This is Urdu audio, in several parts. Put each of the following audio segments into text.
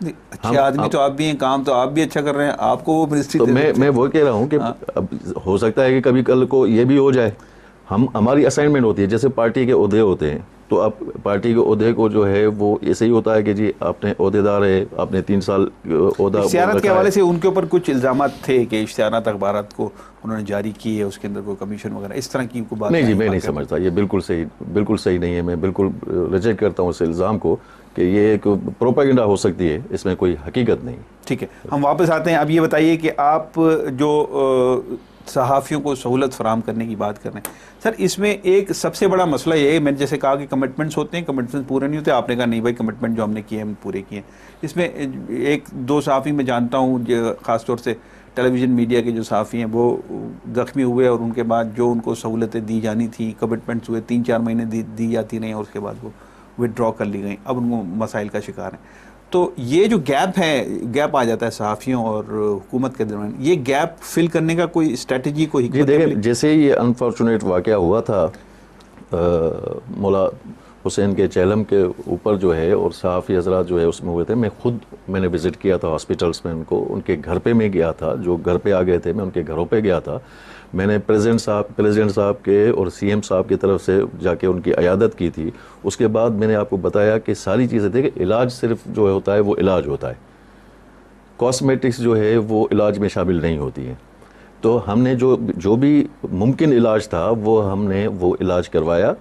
اچھے آدمی تو آپ بھی ہیں, کام تو آپ بھی اچھا کر رہے ہیں, آپ کو وہ منسٹری. تو میں وہ کہہ رہا ہوں کہ اب ہو سکتا ہے کہ کبھی کل کو یہ بھی ہو جائے. ہماری اسائنمنٹ ہوتی ہے, جیسے پارٹی کے عہدے ہوتے ہیں, تو اب پارٹی کے عہدے کو جو ہے وہ ایسے ہی ہوتا ہے کہ جی آپ نے عہدے دار ہے, آپ نے 3 سال عہدہ. اشتہارات کے حوالے سے ان کے اوپر کچھ الزامات تھے کہ اشتہارات اخبارات کو انہوں نے جاری کیے, اس کے اندر کوئی کمیشن وغیرہ اس طرح کی کوئی بات نہیں جی, میں نہیں سمجھتا, یہ بالکل صحیح نہیں ہے. میں بالکل ریجیکٹ کرتا ہوں اس الزام کو کہ یہ ایک پروپیگنڈا ہو سکتی ہے, اس میں کوئی حقیقت نہیں. ٹھیک ہے, ہم واپس آتے ہیں. اب یہ بتائیے کہ آپ جو صحافیوں کو سہولت فراہم کرنے کی بات کر رہے ہیں سر, اس میں ایک سب سے بڑا مسئلہ یہ ہے, میں نے جیسے کہا کہ کمٹمنٹس ہوتے ہیں, کمٹمنٹس پورے نہیں ہوتے. آپ نے کہا نہیں بھائی کمٹمنٹ جو ہم نے کیے ہیں ہم پورے کیے ہیں. اس میں 1-2 صحافی میں جانتا ہوں, خاص طور سے ٹیلی ویژن میڈیا کے جو صحافی ہیں وہ زخمی ہوئے, اور ان کے بعد جو ان کو سہولتیں دی جانی تھیں, کمٹمنٹس ہوئے 3-4 مہینے دی جاتی رہیں, اور اس کے بعد وہ وڈرا کر لی گئیں, اب ان کو مسائل کا شکار ہیں. تو یہ جو گیپ آ جاتا ہے صحافیوں اور حکومت کے درمیان, یہ گیپ فل کرنے کا کوئی اسٹریٹجی, کوئی حکمت؟ دیکھیں, جیسے یہ انفارچونیٹ واقعہ ہوا تھا مولا حسین کے چہلم کے اوپر جو ہے, اور صحافی حضرات جو ہے اس میں ہوئے تھے, میں نے وزٹ کیا تھا ہاسپٹلس میں, ان کے گھر پہ میں گیا تھا, جو گھر پہ آ گئے تھے میں ان کے گھروں پہ گیا تھا. میں نے پریزیڈنٹ صاحب کے اور سی ایم صاحب کی طرف سے جا کے ان کی عیادت کی تھی. اس کے بعد میں نے آپ کو بتایا کہ ساری چیزیں تھیں کہ علاج صرف جو ہوتا ہے وہ علاج ہوتا ہے, کاسمیٹکس جو ہے وہ علاج میں شامل نہیں ہوتی ہیں. تو ہم نے جو بھی ممکن علاج تھا ہم نے وہ علاج کروایا,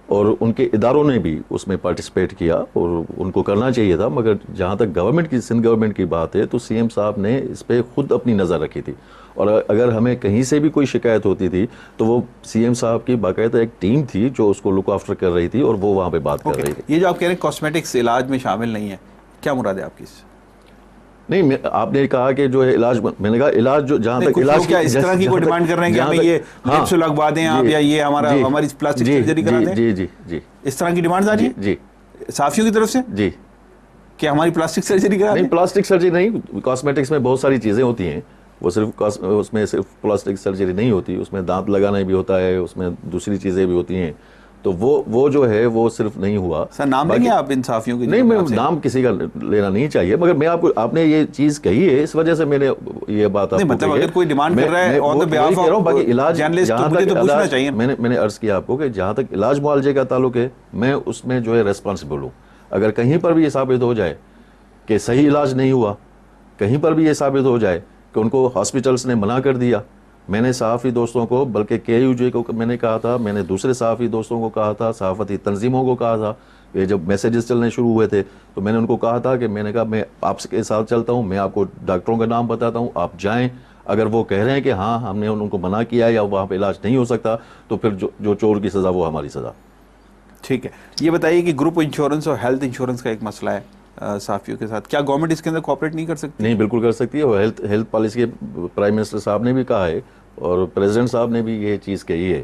اور ان کے اداروں نے بھی اس میں پارٹیسپیٹ کیا, اور ان کو کرنا چاہیے تھا. مگر جہاں تک سندھ گورنمنٹ کی بات ہے, تو سی ایم صاحب نے اس پہ خود اپنی نظر رکھی تھی, اور اگر ہمیں کہیں سے بھی کوئی شکایت ہوتی تھی تو وہ سی ایم صاحب کی باقاعدہ ایک ٹیم تھی جو اس کو لک آفٹر کر رہی تھی, اور وہ وہاں پہ بات کر رہی تھی. یہ جو آپ کہہ رہے ہیں کاسمیٹکس علاج میں شامل نہیں ہے, کیا مراد ہے آپ کی؟ نہیں, آپ نے کہا کہ جو ہے علاج, میں نے کہا علاج جو جہاں تک علاج کیا اس طرح کی کوئی ڈیمانڈ کر رہے ہیں کہ ہمیں یہ لپس لگوا دیں آپ, یا یہ ہماری پلاسٹک سرجری کرا دیں؟ جی اس طرح کی ڈیمانڈ آ رہی ہے جی صحافیوں کی طرف سے جی, کہ ہماری پلاسٹک سرجری کرا دیں؟ نہیں, پلاسٹک سرجری نہیں, کاسمیٹکس میں بہت ساری چیزیں ہوتی ہیں, وہ اس میں صرف پلاسٹک سرجری نہیں ہوتی, اس میں دانت لگانا بھی ہوتا ہے, اس میں دوسری چیزیں بھی ہوتی ہیں. تو وہ جو ہے وہ صرف نہیں ہوا. سر نام لیں گے آپ ان صحافیوں کے؟ نہیں, میں نام کسی کا لینا نہیں چاہیے, مگر میں آپ نے یہ چیز کہی ہے, اس وجہ سے میں نے یہ بات آپ کو مطلب اگر کوئی ڈیمانڈ کر رہا ہے اور باقی علاج, چاہیے. میں نے عرض کیا آپ کو کہ جہاں تک علاج معالجے کا تعلق ہے, میں اس میں جو ہے ریسپانسبل ہوں. اگر کہیں پر بھی یہ ثابت ہو جائے کہ صحیح علاج نہیں ہوا, کہیں پر بھی یہ ثابت ہو جائے کہ ان کو ہاسپٹلس نے منع کر دیا, میں نے صحافی دوستوں کو, بلکہ KUJ کو میں نے کہا تھا, میں نے دوسرے صحافی دوستوں کو کہا تھا, صحافتی تنظیموں کو کہا تھا, یہ جب میسیجز چلنے شروع ہوئے تھے تو میں نے ان کو کہا تھا کہ میں نے کہا میں آپ کے ساتھ چلتا ہوں, میں آپ کو ڈاکٹروں کا نام بتاتا ہوں, آپ جائیں, اگر وہ کہہ رہے ہیں کہ ہاں ہم نے ان کو منع کیا یا وہاں پہ علاج نہیں ہو سکتا, تو پھر جو چور کی سزا وہ ہماری سزا. ٹھیک ہے, یہ بتائیے کہ گروپ انشورنس اور ہیلتھ انشورنس کا ایک مسئلہ ہے صحافیوں کے ساتھ, کیا گورنمنٹ اس کے اندر کوآپریٹ نہیں کر سکتی؟ نہیں, بالکل کر سکتی ہے. اور ہیلتھ پالیسی کے پرائم منسٹر صاحب نے بھی کہا ہے, اور پریزیڈنٹ صاحب نے بھی یہ چیز کہی ہے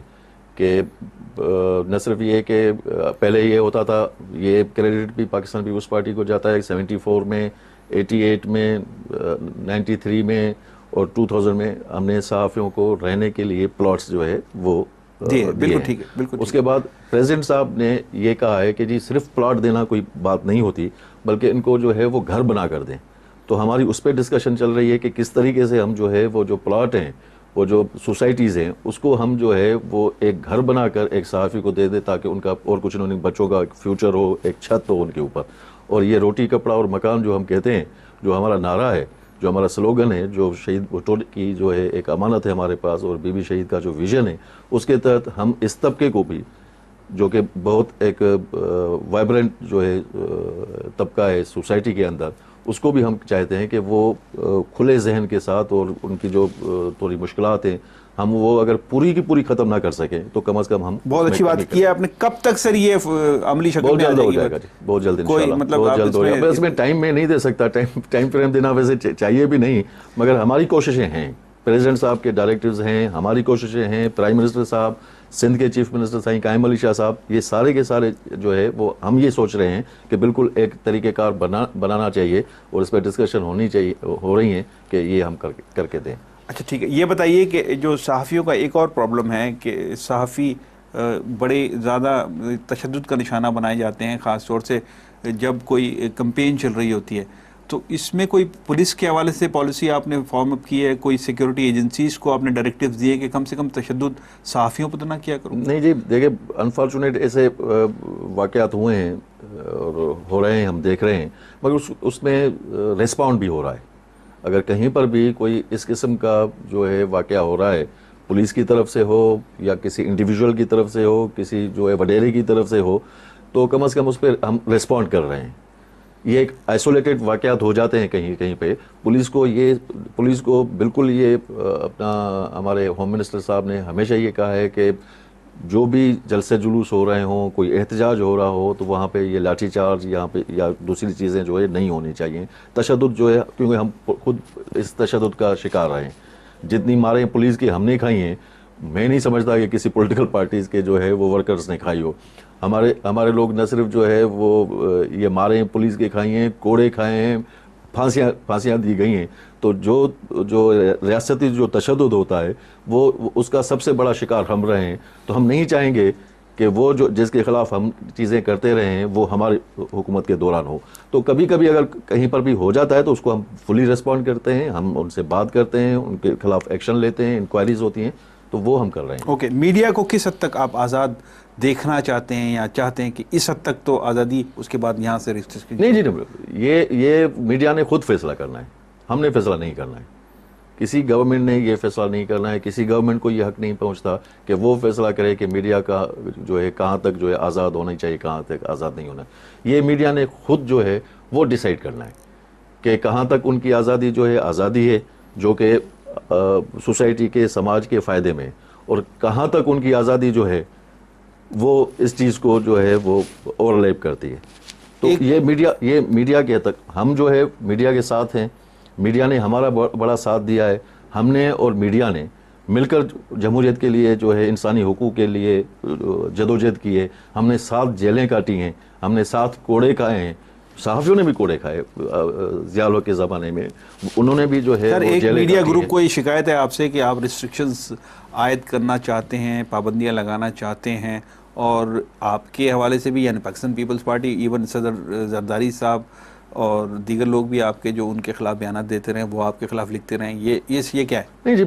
کہ نہ صرف یہ کہ پہلے یہ ہوتا تھا, یہ کریڈٹ بھی پاکستان پیپلز پارٹی کو جاتا ہے 74 میں, 88 میں, 93 میں اور 2000 میں ہم نے صحافیوں کو رہنے کے لیے پلاٹس جو ہے وہ بالکل ٹھیک ہے, بالکل. اس کے بعد پریزیڈنٹ صاحب نے یہ کہا ہے کہ جی صرف پلاٹ دینا کوئی بات نہیں ہوتی, بلکہ ان کو جو ہے وہ گھر بنا کر دیں. تو ہماری اس پہ ڈسکشن چل رہی ہے کہ کس طریقے سے ہم جو ہے وہ جو پلاٹ ہیں, وہ جو سوسائٹیز ہیں, اس کو ہم جو ہے وہ ایک گھر بنا کر ایک صحافی کو دے دیں, تاکہ ان کا اور کچھ انہوں نے بچوں کا فیوچر ہو, ایک چھت ہو ان کے اوپر. اور یہ روٹی کپڑا اور مکان جو ہم کہتے ہیں, جو ہمارا نعرہ ہے, جو ہمارا سلوگن ہے, جو شہید بھٹو کی جو ہے ایک امانت ہے ہمارے پاس, اور بی بی شہید کا جو ویژن ہے, اس کے تحت ہم اس طبقے کو بھی, جو کہ بہت ایک وائبرنٹ جو ہے طبقہ ہے سوسائٹی کے اندر, اس کو بھی ہم چاہتے ہیں کہ وہ کھلے ذہن کے ساتھ, اور ان کی جو تھوڑی مشکلات ہیں ہم وہ اگر پوری کی پوری ختم نہ کر سکیں تو کم از کم ہم. بہت اچھی بات کی ہے آپ نے. کب تک سر یہ عملی شکل میں آ جائے گی؟ بہت جلد ہو جائے گا جی, بہت جلد انشاءاللہ, مطلب بہت جلد ہو جائے گا. اس میں ٹائم میں نہیں دے سکتا, ٹائم فریم دینا ویسے چاہیے بھی نہیں, مگر ہماری کوششیں ہیں, پریزیڈنٹ صاحب کے ڈائریکٹیوز ہیں, ہماری کوششیں ہیں, پرائم منسٹر صاحب, سندھ کے چیف منسٹر سائیں قائم علی شاہ صاحب, یہ سارے کے سارے جو ہے وہ ہم یہ سوچ رہے ہیں کہ بالکل ایک طریقہ کار بنانا چاہیے, اور اس پہ ڈسکشن ہو رہی ہیں کہ یہ ہم کر کے دیں. اچھا ٹھیک ہے, یہ بتائیے کہ جو صحافیوں کا ایک اور پرابلم ہے کہ صحافی بڑے زیادہ تشدد کا نشانہ بنائے جاتے ہیں, خاص طور سے جب کوئی کمپین چل رہی ہوتی ہے. تو اس میں کوئی پولیس کے حوالے سے پالیسی آپ نے فارم اپ کی ہے, کوئی سیکیورٹی ایجنسیز کو آپ نے ڈائریکٹیوز دیے کہ کم سے کم تشدد صحافیوں پر تو نہ کیا کرو؟ نہیں جی, دیکھیں انفارچونیٹ ایسے واقعات ہوئے ہیں اور ہو رہے ہیں, ہم دیکھ رہے ہیں, مگر اس میں ریسپانڈ بھی ہو رہا ہے. اگر کہیں پر بھی کوئی اس قسم کا جو ہے واقعہ ہو رہا ہے, پولیس کی طرف سے ہو یا کسی انڈیویجول کی طرف سے ہو, کسی جو ہے وڈیرے کی طرف سے ہو, تو کم از کم اس پہ ہم ریسپونڈ کر رہے ہیں. یہ ایک آئسولیٹڈ واقعات ہو جاتے ہیں کہیں کہیں پہ, پولیس کو بالکل یہ اپنا, ہمارے ہوم منسٹر صاحب نے ہمیشہ یہ کہا ہے کہ جو بھی جلسے جلوس ہو رہے ہوں, کوئی احتجاج ہو رہا ہو, تو وہاں پہ یہ لاٹھی چارج یہاں پہ یا دوسری چیزیں جو ہے نہیں ہونی چاہیے. تشدد جو ہے, کیونکہ ہم خود اس تشدد کا شکار رہے ہیں, جتنی ماریں پولیس کی ہم نے کھائی ہیں, میں نہیں سمجھتا کہ کسی پولیٹیکل پارٹیز کے جو ہے وہ ورکرز نے کھائی ہو. ہمارے لوگ نہ صرف جو ہے وہ یہ ماریں پولیس کے کھائی ہیں, کوڑے کھائے ہیں, پھانسیاں دی گئی ہیں. تو جو ریاستی جو تشدد ہوتا ہے وہ اس کا سب سے بڑا شکار ہم رہے ہیں. تو ہم نہیں چاہیں گے کہ وہ جس کے خلاف ہم چیزیں کرتے رہے ہیں وہ ہماری حکومت کے دوران ہو. تو کبھی کبھی اگر کہیں پر بھی ہو جاتا ہے تو اس کو ہم فلی ریسپونڈ کرتے ہیں, ہم ان سے بات کرتے ہیں, ان کے خلاف ایکشن لیتے ہیں, انکوائریز ہوتی ہیں, تو وہ ہم کر رہے ہیں. اوکے, میڈیا کو کس حد تک آپ آزاد دیکھنا چاہتے ہیں یا چاہتے ہیں کہ اس حد تک تو آزادی, اس کے بعد یہاں سے ریسٹرکشن؟ نہیں جی, یہ میڈیا نے خود فیصلہ کرنا ہے, ہم نے فیصلہ نہیں کرنا ہے. کسی گورنمنٹ نے یہ فیصلہ نہیں کرنا ہے, کسی گورنمنٹ کو یہ حق نہیں پہنچتا کہ وہ فیصلہ کرے کہ میڈیا کا جو ہے کہاں تک جو ہے آزاد ہونا چاہیے, کہاں تک آزاد نہیں ہونا. یہ میڈیا نے خود جو ہے وہ ڈیسائیڈ کرنا ہے کہ کہاں تک ان کی آزادی جو ہے آزادی ہے جو کہ سوسائٹی کے, سماج کے فائدے میں, اور کہاں تک ان کی آزادی جو ہے وہ اس چیز کو جو ہے وہ اوور لیپ کرتی ہے. تو یہ میڈیا کے تک ہم جو ہے میڈیا کے ساتھ ہیں. میڈیا نے ہمارا بڑا ساتھ دیا ہے. ہم نے اور میڈیا نے مل کر جمہوریت کے لیے جو ہے انسانی حقوق کے لیے جدوجہد کی ہے. ہم نے 7 جیلیں کاٹی ہیں, ہم نے 7 کوڑے کھائے ہیں. صحافیوں نے بھی کوڑے کھائے ضیاء کے زمانے میں, انہوں نے بھی جو ہے. سر, ایک میڈیا گروپ کو یہ شکایت ہے آپ سے کہ آپ ریسٹرکشنز عائد کرنا چاہتے ہیں, پابندیاں لگانا چاہتے ہیں, اور آپ کے حوالے سے بھی, یعنی پاکستان پیپلز پارٹی, ایون صدر زرداری صاحب اور دیگر لوگ بھی آپ کے جو ان کے خلاف بیانات دیتے رہے ہیں وہ آپ کے خلاف لکھتے رہے ہیں, یہ کیا ہے؟ نہیں جی,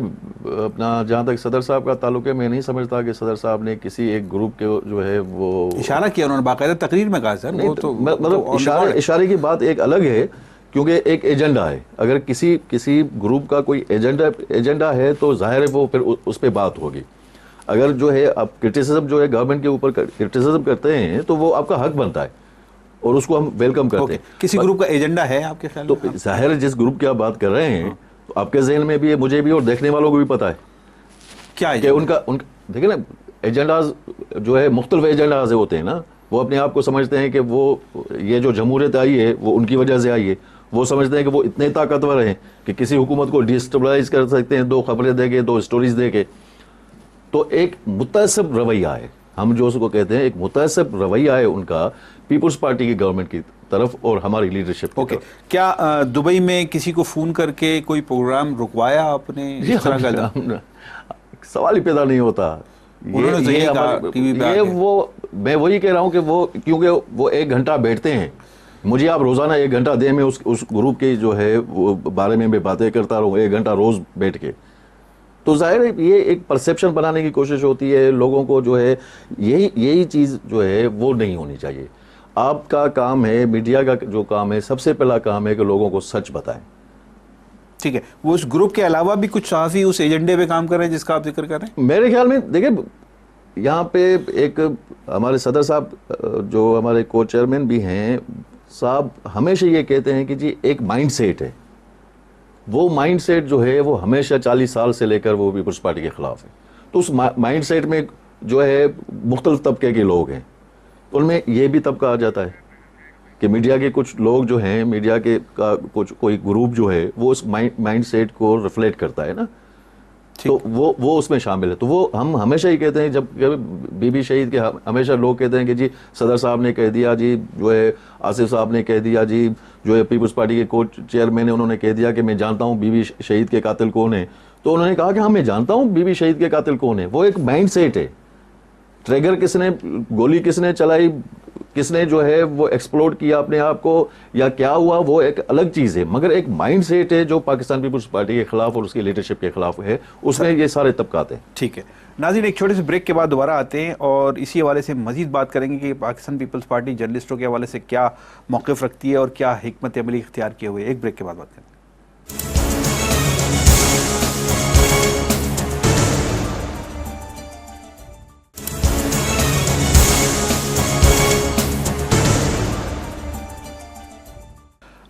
اپنا جہاں تک صدر صاحب کا تعلق ہے, میں نہیں سمجھتا کہ صدر صاحب نے کسی ایک گروپ کے جو ہے وہ اشارہ کیا, انہوں نے باقاعدہ تقریر میں کہا. سر وہ تو مطلب اشارے کی بات ایک الگ ہے, کیونکہ ایک ایجنڈا ہے. اگر کسی گروپ کا کوئی ایجنڈا ہے تو ظاہر ہے وہ پھر اس پہ بات ہوگی. اگر جو ہے آپ کرٹیسزم جو ہے گورنمنٹ کے اوپر کرٹیسزم کرتے ہیں تو وہ آپ کا حق بنتا ہے اور اس کو ہم ویلکم کرتے ہیں. کسی گروپ کا ایجنڈا ہے آپ کے خیال میں؟ تو ظاہر ہے جس گروپ کی آپ بات کر رہے ہیں تو آپ کے ذہن میں بھی ہے, مجھے بھی, اور دیکھنے والوں کو بھی پتا ہے کیا کہ ان کا دیکھیں نا, ایجنڈاز جو ہے مختلف ایجنڈاز ہوتے ہیں نا. وہ اپنے آپ کو سمجھتے ہیں کہ وہ یہ جو جمہوریت آئی ہے وہ ان کی وجہ سے آئی ہے. وہ سمجھتے ہیں کہ وہ اتنے طاقتور ہیں کہ کسی حکومت کو ڈیسٹیبلائز کر سکتے ہیں 2 خبریں دے کے, 2 اسٹوریز دے کے. تو ایک متعصب رویہ ہے, ہم جو اس کو کہتے ہیں ایک متعصب رویہ ہے ان کا پیپلز پارٹی کی گورنمنٹ کی طرف اور ہماری لیڈرشپ کی طرف. کیا دبئی میں کسی کو فون کر کے کوئی پروگرام رکوایا آپ نے؟ سوال ہی پیدا نہیں ہوتا. میں وہی کہہ رہا ہوں کہ وہ کیونکہ وہ 1 گھنٹہ بیٹھتے ہیں, مجھے آپ روزانہ 1 گھنٹہ دیں, میں اس گروپ کے جو ہے وہ بارے میں باتیں کرتا رہوں 1 گھنٹہ روز بیٹھ کے. تو ظاہر ہے یہ ایک پرسیپشن بنانے کی کوشش ہوتی ہے لوگوں کو, جو ہے یہی چیز جو ہے وہ نہیں ہونی چاہیے. آپ کا کام ہے, میڈیا کا جو کام ہے, سب سے پہلا کام ہے کہ لوگوں کو سچ بتائیں. ٹھیک ہے, وہ اس گروپ کے علاوہ بھی کچھ صحافی اس ایجنڈے پہ کام کر رہے ہیں جس کا آپ ذکر کر رہے ہیں؟ میرے خیال میں دیکھیں, یہاں پہ ایک ہمارے صدر صاحب جو ہمارے کو چیئرمین بھی ہیں صاحب, ہمیشہ یہ کہتے ہیں کہ جی ایک مائنڈ سیٹ ہے. وہ مائنڈ سیٹ جو ہے وہ ہمیشہ 40 سال سے لے کر وہ پیپلز پارٹی کے خلاف ہے. تو اس مائنڈ سیٹ میں جو ہے مختلف طبقے کے لوگ ہیں. ان میں یہ بھی طبقہ آ جاتا ہے کہ میڈیا کے کچھ لوگ جو ہیں, میڈیا کے کا کوئی گروپ جو ہے وہ اس مائنڈ سیٹ کو ریفلیکٹ کرتا ہے نا, تو وہ اس میں شامل ہے. تو وہ ہم ہمیشہ ہی کہتے ہیں, جب بی بی شہید کے ہمیشہ لوگ کہتے ہیں کہ جی صدر صاحب نے کہہ دیا, جی جو ہے آصف صاحب نے کہہ دیا, جی جو ہے پیپلز پارٹی کے کو چیئرمین انہوں نے کہہ دیا کہ میں جانتا ہوں بی بی شہید کے قاتل کون ہیں. تو انہوں نے کہا کہ ہاں میں جانتا ہوں بی بی شہید کے قاتل کون ہیں. وہ ایک مائنڈ سیٹ ہے. ٹریگر کس نے, گولی کس نے چلائی, کس نے جو ہے وہ ایکسپلوٹ کیا اپنے آپ کو یا کیا ہوا وہ ایک الگ چیز ہے, مگر ایک مائنڈ سیٹ ہے جو پاکستان پیپلز پارٹی کے خلاف اور اس کی لیڈرشپ کے خلاف ہے, اس میں یہ سارے طبقات ہیں. ٹھیک ہے ناظرین, ایک چھوٹے سے بریک کے بعد دوبارہ آتے ہیں اور اسی حوالے سے مزید بات کریں گے کہ پاکستان پیپلز پارٹی جرنلسٹوں کے حوالے سے کیا موقف رکھتی ہے اور کیا حکمت عملی اختیار کیے ہوئے. ایک بریک کے بعد بات کریں گے.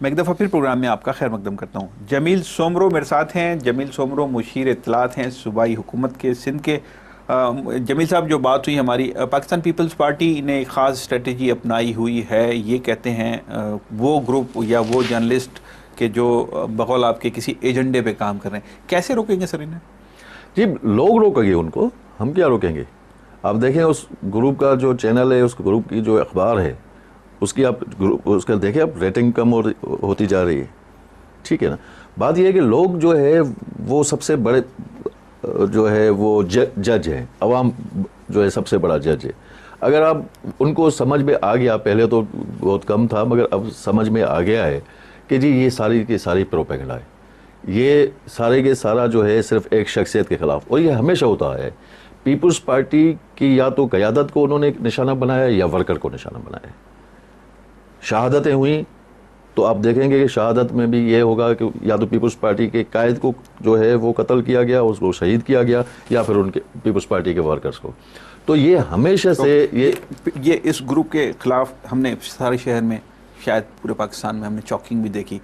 میں ایک دفعہ پھر پروگرام میں آپ کا خیر مقدم کرتا ہوں. جمیل سومرو میرے ساتھ ہیں. جمیل سومرو مشیر اطلاعات ہیں صوبائی حکومت کے سندھ کے. جمیل صاحب, جو بات ہوئی ہماری, پاکستان پیپلز پارٹی نے ایک خاص اسٹریٹجی اپنائی ہوئی ہے, یہ کہتے ہیں وہ گروپ یا وہ جرنلسٹ کہ جو بقول آپ کے کسی ایجنڈے پہ کام کر رہے ہیں, کیسے روکیں گے سر انہیں؟ جی لوگ روکیں گے ان کو, ہم کیا روکیں گے. آپ دیکھیں اس گروپ کا جو چینل ہے, اس گروپ کی جو اخبار ہے, اس کی آپ اس کا دیکھیں آپ ریٹنگ کم ہوتی جا رہی ہے. ٹھیک ہے نا. بات یہ ہے کہ لوگ جو ہے وہ سب سے بڑے جو ہے وہ جج ہیں, عوام جو ہے سب سے بڑا جج ہے. اگر آپ ان کو سمجھ میں آ گیا, پہلے تو بہت کم تھا مگر اب سمجھ میں آ گیا ہے کہ جی یہ ساری کی ساری پروپیگنڈا ہے, یہ سارے کے سارا جو ہے صرف ایک شخصیت کے خلاف, اور یہ ہمیشہ ہوتا ہے. پیپلز پارٹی کی یا تو قیادت کو انہوں نے نشانہ بنایا یا ورکر کو نشانہ بنایا. شہادتیں ہوئیں تو آپ دیکھیں گے کہ شہادت میں بھی یہ ہوگا کہ یا تو پیپلز پارٹی کے قائد کو جو ہے وہ قتل کیا گیا, اس کو شہید کیا گیا, یا پھر ان کے پیپلز پارٹی کے ورکرز کو. تو یہ ہمیشہ سے یہ اس گروپ کے خلاف ہم نے سارے شہر میں, شاید پورے پاکستان میں ہم نے چاکنگ بھی دیکھی.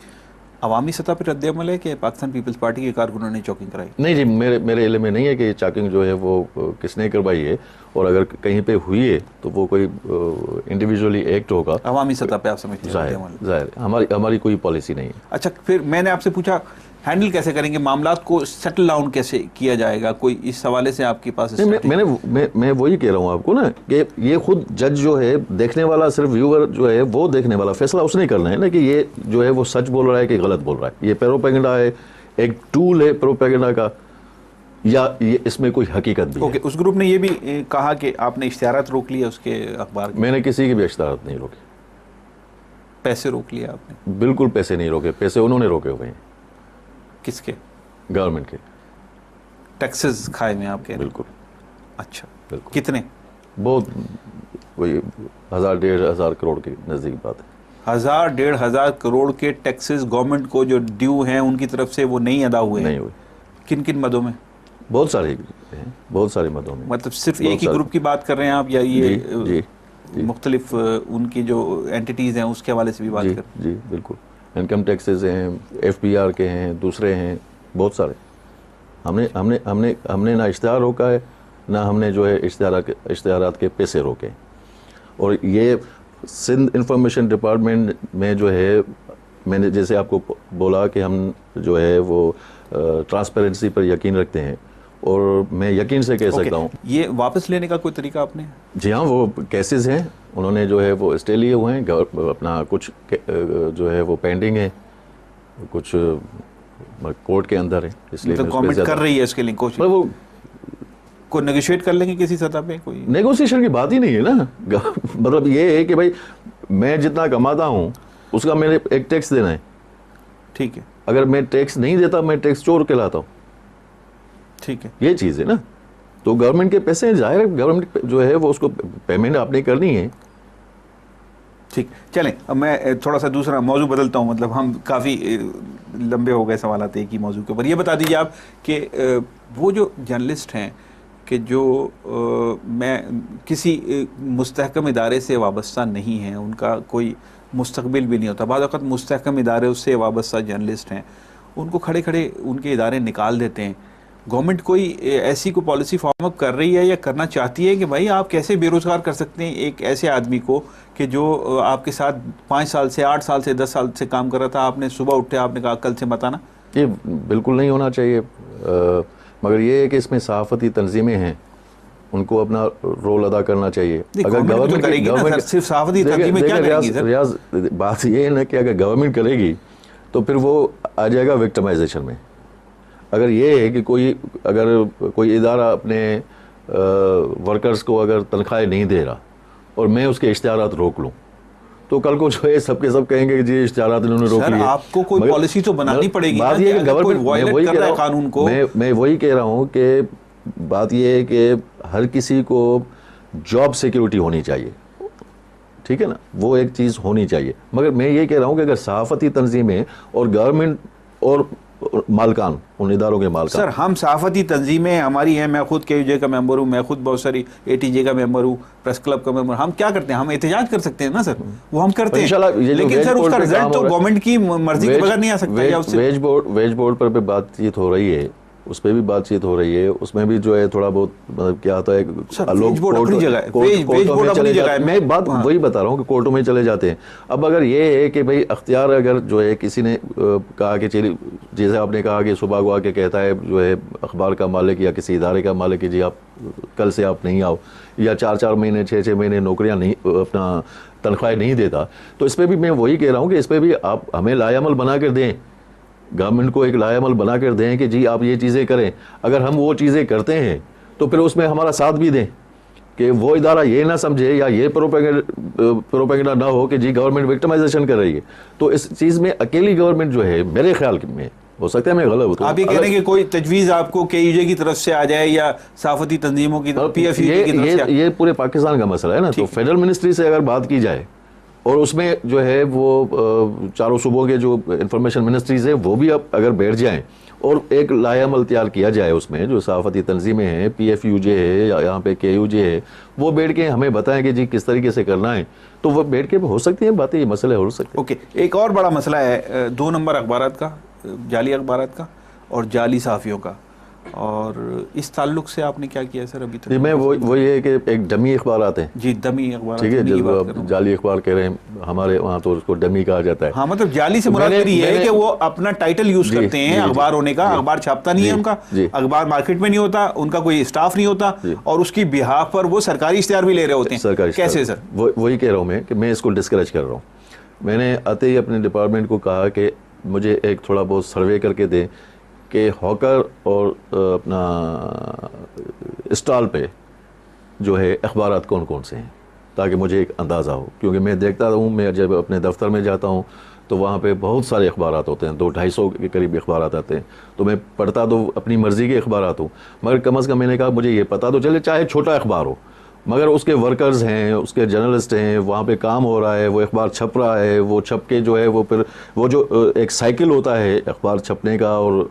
عوامی سطح پہ رد عمل ہے کہ پاکستان پیپلز پارٹی کے کارکنوں نے چاکنگ کرائی؟ نہیں جی, میرے علم میں نہیں ہے کہ یہ چاکنگ جو ہے وہ کس نے کروائی ہے, اور اگر کہیں پہ ہوئی ہے تو وہ کوئی انڈیویجولی ایکٹ ہوگا. عوامی سطح پہ آپ سمجھتے ہیں؟ ظاہر ہماری کوئی پالیسی نہیں ہے. اچھا, پھر میں نے آپ سے پوچھا ہینڈل کیسے کریں گے معاملات کو, سیٹل ڈاؤن کیسے کیا جائے گا, کوئی اس حوالے سے آپ کے پاس؟ میں وہی کہہ رہا ہوں آپ کو نا کہ یہ خود جج جو ہے, دیکھنے والا صرف ویور جو ہے وہ دیکھنے والا, فیصلہ اس نے کرنا ہے نا کہ یہ جو ہے وہ سچ بول رہا ہے کہ غلط بول رہا ہے. یہ پروپیگنڈا ہے, ایک ٹول ہے پروپیگنڈا کا, یا یہ اس میں کوئی حقیقت بھی ہے. اس گروپ نے یہ بھی کہا کہ آپ نے اشتہارات روک لیا اس کے اخبار کے. میں نے کسی کے بھی اشتہارات نہیں روکے. پیسے روک لیا آپ نے؟ بالکل پیسے نہیں روکے, پیسے انہوں نے روکے ہوئے ہیں. کس کے؟ گورنمنٹ کے. ٹیکسز کھائے میں آپ کے؟ بالکل. اچھا, بالکل. کتنے؟ بہت, وہی 1000-1500 کروڑ کے نزدیک بات ہے. 1000-1500 کروڑ کے ٹیکسز گورنمنٹ کو جو ڈیو ہیں ان کی طرف سے وہ نہیں ادا ہوئے؟ نہیں ہوئے. کن کن مدوں میں؟ بہت سارے ہیں, بہت سارے مدوں میں. مطلب صرف ایک ہی گروپ کی بات کر رہے ہیں آپ, یا یہ جی مختلف ان کی جو اینٹیٹیز ہیں اس کے حوالے سے بھی بات کر رہے ہیں؟ جی بالکل. انکم ٹیکسز ہیں, ایف پی آر کے ہیں, دوسرے ہیں, بہت سارے. ہم نے نہ اشتہار روکا ہے, نہ ہم نے جو ہے اشتہارات کے پیسے روکے. اور یہ سندھ انفارمیشن ڈپارٹمنٹ میں جو ہے, میں نے جیسے آپ کو بولا کہ ہم جو ہے وہ ٹرانسپیرنسی پر یقین رکھتے ہیں, اور میں یقین سے کہہ سکتا ہوں. یہ واپس لینے کا کوئی طریقہ آپ نے؟ جی ہاں, وہ کیسز ہیں, انہوں نے جو ہے وہ اسٹے لیے ہوئے ہیں, اپنا کچھ جو ہے وہ پینڈنگ ہے, کچھ کورٹ کے اندر ہے. اس لیے گورنمنٹ کر رہی ہے اس کے لیے کوشش, وہ کوئی نیگوشیٹ کر لیں گے کسی سطح پہ؟ کوئی نیگوسیشن کی بات ہی نہیں ہے نا. مطلب یہ ہے کہ بھائی میں جتنا کماتا ہوں اس کا میں نے ایک ٹیکس دینا ہے. ٹھیک ہے. اگر میں ٹیکس نہیں دیتا میں ٹیکس چور کہلاتا ہوں. ٹھیک ہے, یہ چیز ہے نا. تو گورنمنٹ کے پیسے ہیں, ظاہر ہے گورنمنٹ جو ہے وہ اس کو پیمنٹ آپ نے کرنی ہے. ٹھیک, چلیں اب میں تھوڑا سا دوسرا موضوع بدلتا ہوں. مطلب ہم کافی لمبے ہو گئے سوالات ایک ہی موضوع کے اوپر. یہ بتا دیجیے آپ کہ وہ جو جرنلسٹ ہیں کہ جو میں کسی مستحکم ادارے سے وابستہ نہیں ہیں, ان کا کوئی مستقبل بھی نہیں ہوتا, بعض اوقات مستحکم ادارے اس سے وابستہ جرنلسٹ ہیں, ان کو کھڑے کھڑے ان کے ادارے نکال دیتے ہیں. گورنمنٹ کوئی ایسی کوئی پالیسی فارم اپ کر رہی ہے یا کرنا چاہتی ہے کہ بھائی آپ کیسے بے روزگار کر سکتے ہیں ایک ایسے آدمی کو کہ جو آپ کے ساتھ 5 سال سے 8 سال سے 10 سال سے کام کر رہا تھا, آپ نے صبح اٹھے آپ نے کہا کل سے مت آنا؟ یہ بالکل نہیں ہونا چاہیے. مگر یہ ہے کہ اس میں صحافتی تنظیمیں ہیں, ان کو اپنا رول ادا کرنا چاہیے. اگر گورنمنٹ صرف صحافتی تنظیمیں کیا کریں گی سر؟ ریاض, بات یہ ہے نا کہ اگر گورنمنٹ کرے گی تو پھر وہ آ جائے گا وکٹمائزیشن میں. اگر یہ ہے کہ کوئی ادارہ اپنے ورکرز کو اگر تنخواہیں نہیں دے رہا اور میں اس کے اشتہارات روک لوں تو کل کو جو ہے سب کے سب کہیں گے کہ جی اشتہارات انہوں نے روک لیے. سر آپ کو کوئی پالیسی تو بنانی پڑے گی. بات یہ ہے کہ گورنمنٹ میں وہی کہہ رہا ہوں کہ بات یہ ہے کہ ہر کسی کو جاب سیکیورٹی ہونی چاہیے, ٹھیک ہے نا, وہ ایک چیز ہونی چاہیے. مگر میں یہ کہہ رہا ہوں کہ اگر صحافتی تنظیمیں اور گورنمنٹ اور مالکان, ان اداروں کے مالکان. سر ہم صحافتی تنظیمیں ہماری ہیں, میں خود کے یو جے کا ممبر ہوں, میں خود بہت ساری اے ٹی جے کا ممبر ہوں, پریس کلب کا ممبر. ہم کیا کرتے ہیں, ہم احتجاج کر سکتے ہیں نا سر, وہ ہم کرتے ہیں, لیکن سر اس کا رزلٹ تو گورنمنٹ کی مرضی کے بغیر نہیں آ سکتا. ویج بورڈ پر بھی بات چیت ہو رہی ہے, اس پہ بھی بات چیت ہو رہی ہے, اس میں بھی جو ہے تھوڑا بہت مطلب کیا ہوتا ہے, میں بات وہی بتا رہا ہوں کہ کورٹوں میں چلے جاتے ہیں. اب اگر یہ ہے کہ بھئی اختیار اگر جو ہے کسی نے کہا کہ جیسے آپ نے کہا کہ صبح کو آ کے کہتا ہے جو ہے اخبار کا مالک یا کسی ادارے کا مالک کہ جی آپ کل سے آپ نہیں آؤ, یا 4 مہینے 6 مہینے نوکریاں نہیں اپنا تنخواہیں نہیں دیتا, تو اس پہ بھی میں وہی کہہ رہا ہوں کہ اس پہ بھی آپ ہمیں لائے عمل بنا کر دیں, گورنمنٹ کو ایک لائے عمل بنا کر دیں کہ جی آپ یہ چیزیں کریں. اگر ہم وہ چیزیں کرتے ہیں تو پھر اس میں ہمارا ساتھ بھی دیں, کہ وہ ادارہ یہ نہ سمجھے یا یہ پروپیگنڈا نہ ہو کہ جی گورنمنٹ وکٹمائزیشن کر رہی ہے. تو اس چیز میں اکیلی گورنمنٹ جو ہے میرے خیال میں, ہو سکتا ہے میں غلط ہوتا ہوں. آپ یہ کہہ رہے ہیں کہ کوئی تجویز آپ کو کے یو جے کی طرف سے آ جائے یا صحافتی تنظیموں کی طرف, پی ایف یو کی طرف سے, یہ پورے پاکستان کا مسئلہ ہے نا. تو فیڈرل منسٹری سے اگر بات کی جائے اور اس میں جو ہے وہ چاروں صوبوں کے جو انفارمیشن منسٹریز ہیں وہ بھی اب اگر بیٹھ جائیں اور ایک لائے عمل تیار کیا جائے, اس میں جو صحافتی تنظیمیں ہیں, پی ایف یو جے ہے یا یہاں پہ کے یو جے ہے, وہ بیٹھ کے ہمیں بتائیں کہ جی کس طریقے سے کرنا ہے, تو وہ بیٹھ کے ہو سکتی ہیں باتیں, یہ مسئلے ہو سکتے ہیں. اوکے, ایک اور بڑا مسئلہ ہے 2 نمبر اخبارات کا, جعلی اخبارات کا اور جعلی صحافیوں کا, اور اس تعلق سے آپ نے کیا کیا سر ابھی تک؟ جی میں وہ یہ کہ ایک ڈمی اخبارات ہیں. جی ڈمی اخبارات, ٹھیک ہے, جب جعلی اخبار کہہ رہے ہیں ہمارے وہاں تو اس کو ڈمی کہا جاتا ہے. ہاں مطلب جعلی سے مراد یہ ہے کہ وہ اپنا ٹائٹل یوز کرتے ہیں اخبار ہونے کا, اخبار چھاپتا نہیں ہے ان کا, اخبار مارکیٹ میں نہیں ہوتا, ان کا کوئی اسٹاف نہیں ہوتا, اور اس کی بہاف پر وہ سرکاری اشتہار بھی لے رہے ہوتے ہیں. کیسے سر؟ وہی کہہ رہا ہوں میں کہ میں اس کو ڈسکریج کر رہا ہوں. میں نے آتے ہی اپنے ڈپارٹمنٹ کو کہا کہ مجھے ایک تھوڑا بہت سروے کر کے دیں کہ ہاکر اور اپنا اسٹال پہ جو ہے اخبارات کون کون سے ہیں, تاکہ مجھے ایک اندازہ ہو. کیونکہ میں دیکھتا ہوں, میں جب اپنے دفتر میں جاتا ہوں تو وہاں پہ بہت سارے اخبارات ہوتے ہیں, 200-250 کے قریب اخبارات آتے ہیں, تو میں پڑھتا تو اپنی مرضی کے اخبارات ہوں, مگر کم از کم میں نے کہا مجھے یہ پتا تو چلے, چاہے چھوٹا اخبار ہو, مگر اس کے ورکرز ہیں, اس کے جرنلسٹ ہیں, وہاں پہ کام ہو رہا ہے, وہ اخبار چھپ رہا ہے, وہ چھپ کے جو ہے وہ پھر وہ جو ایک سائیکل ہوتا ہے اخبار چھپنے کا اور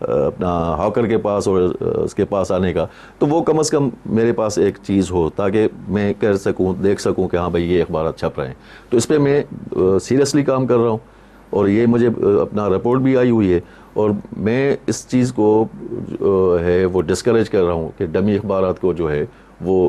اپنا ہاکر کے پاس اور اس کے پاس آنے کا, تو وہ کم از کم میرے پاس ایک چیز ہو تاکہ میں کر سکوں, دیکھ سکوں کہ ہاں بھائی یہ اخبارات چھپ رہے ہیں. تو اس پہ میں سیریسلی کام کر رہا ہوں, اور یہ مجھے اپنا رپورٹ بھی آئی ہوئی ہے, اور میں اس چیز کو ہے وہ ڈسکریج کر رہا ہوں کہ ڈمی اخبارات کو جو ہے وہ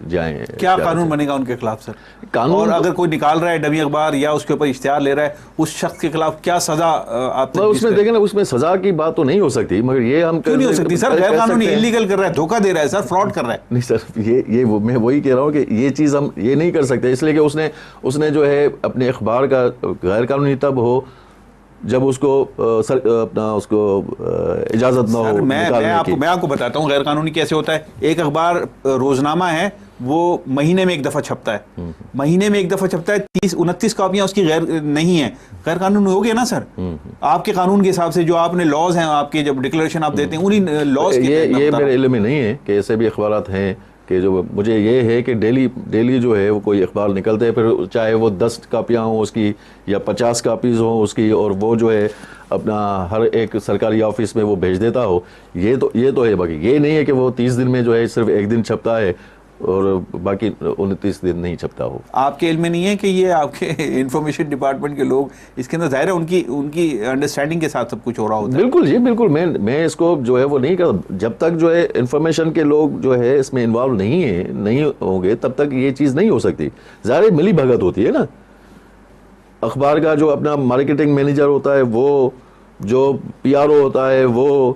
جائیں. کیا قانون بنے گا ان کے خلاف سر؟ اور اگر کوئی نکال رہا ہے ڈمی اخبار یا اس کے اوپر اشتہار لے رہا ہے, اس شخص کے خلاف کیا سزا آپ اس میں دیکھیں نا, اس میں سزا کی بات تو نہیں ہو سکتی, مگر یہ ہم کیوں نہیں ہو سکتی سر؟ غیر قانونی انلیگل کر رہا ہے, دھوکہ دے رہا ہے سر, فراڈ کر رہا ہے. نہیں سر, یہ میں وہی کہہ رہا ہوں کہ یہ چیز ہم یہ نہیں کر سکتے, اس لیے کہ اس نے جو ہے اپنے اخبار کا غیر قانونی تب ہو جب اس کو اپنا اس کو اجازت نہ ہو. میں آپ کو بتاتا ہوں غیر قانونی کیسے ہوتا ہے. ایک اخبار روزنامہ ہے, وہ مہینے میں ایک دفعہ چھپتا ہے, مہینے میں ایک دفعہ چھپتا ہے, 30-29 کاپیاں اس کی غیر نہیں ہیں, غیر قانونی ہو گیا نا سر؟ آپ کے قانون کے حساب سے جو آپ نے لاز ہیں, آپ کے جب ڈکلیریشن آپ دیتے ہیں انہی لاز کے, یہ میرے علم میں نہیں ہے کہ ایسے بھی اخبارات ہیں کہ جو مجھے یہ ہے کہ ڈیلی جو ہے وہ کوئی اخبار نکلتے ہیں, پھر چاہے وہ 10 کاپیاں ہوں اس کی یا 50 کاپیز ہوں اس کی, اور وہ جو ہے اپنا ہر ایک سرکاری آفس میں وہ بھیج دیتا ہو. یہ تو ہے. باقی یہ نہیں ہے کہ وہ 30 دن میں جو ہے صرف ایک دن چھپتا ہے اور باقی 29 دن نہیں چھپتا ہو. آپ کے علم میں نہیں ہے کہ یہ آپ کے انفارمیشن ڈپارٹمنٹ کے لوگ اس کے اندر ظاہر ہے ان کی انڈرسٹینڈنگ کے ساتھ سب کچھ ہو رہا ہوتا ہے؟ بالکل جی بالکل. میں اس کو جو ہے وہ نہیں کرتا. جب تک جو ہے انفارمیشن کے لوگ جو ہے اس میں انوالو نہیں ہوں گے تب تک یہ چیز نہیں ہو سکتی. ظاہر ملی بھگت ہوتی ہے نا. اخبار کا جو اپنا مارکیٹنگ مینیجر ہوتا ہے, وہ جو پی آر او ہوتا ہے, وہ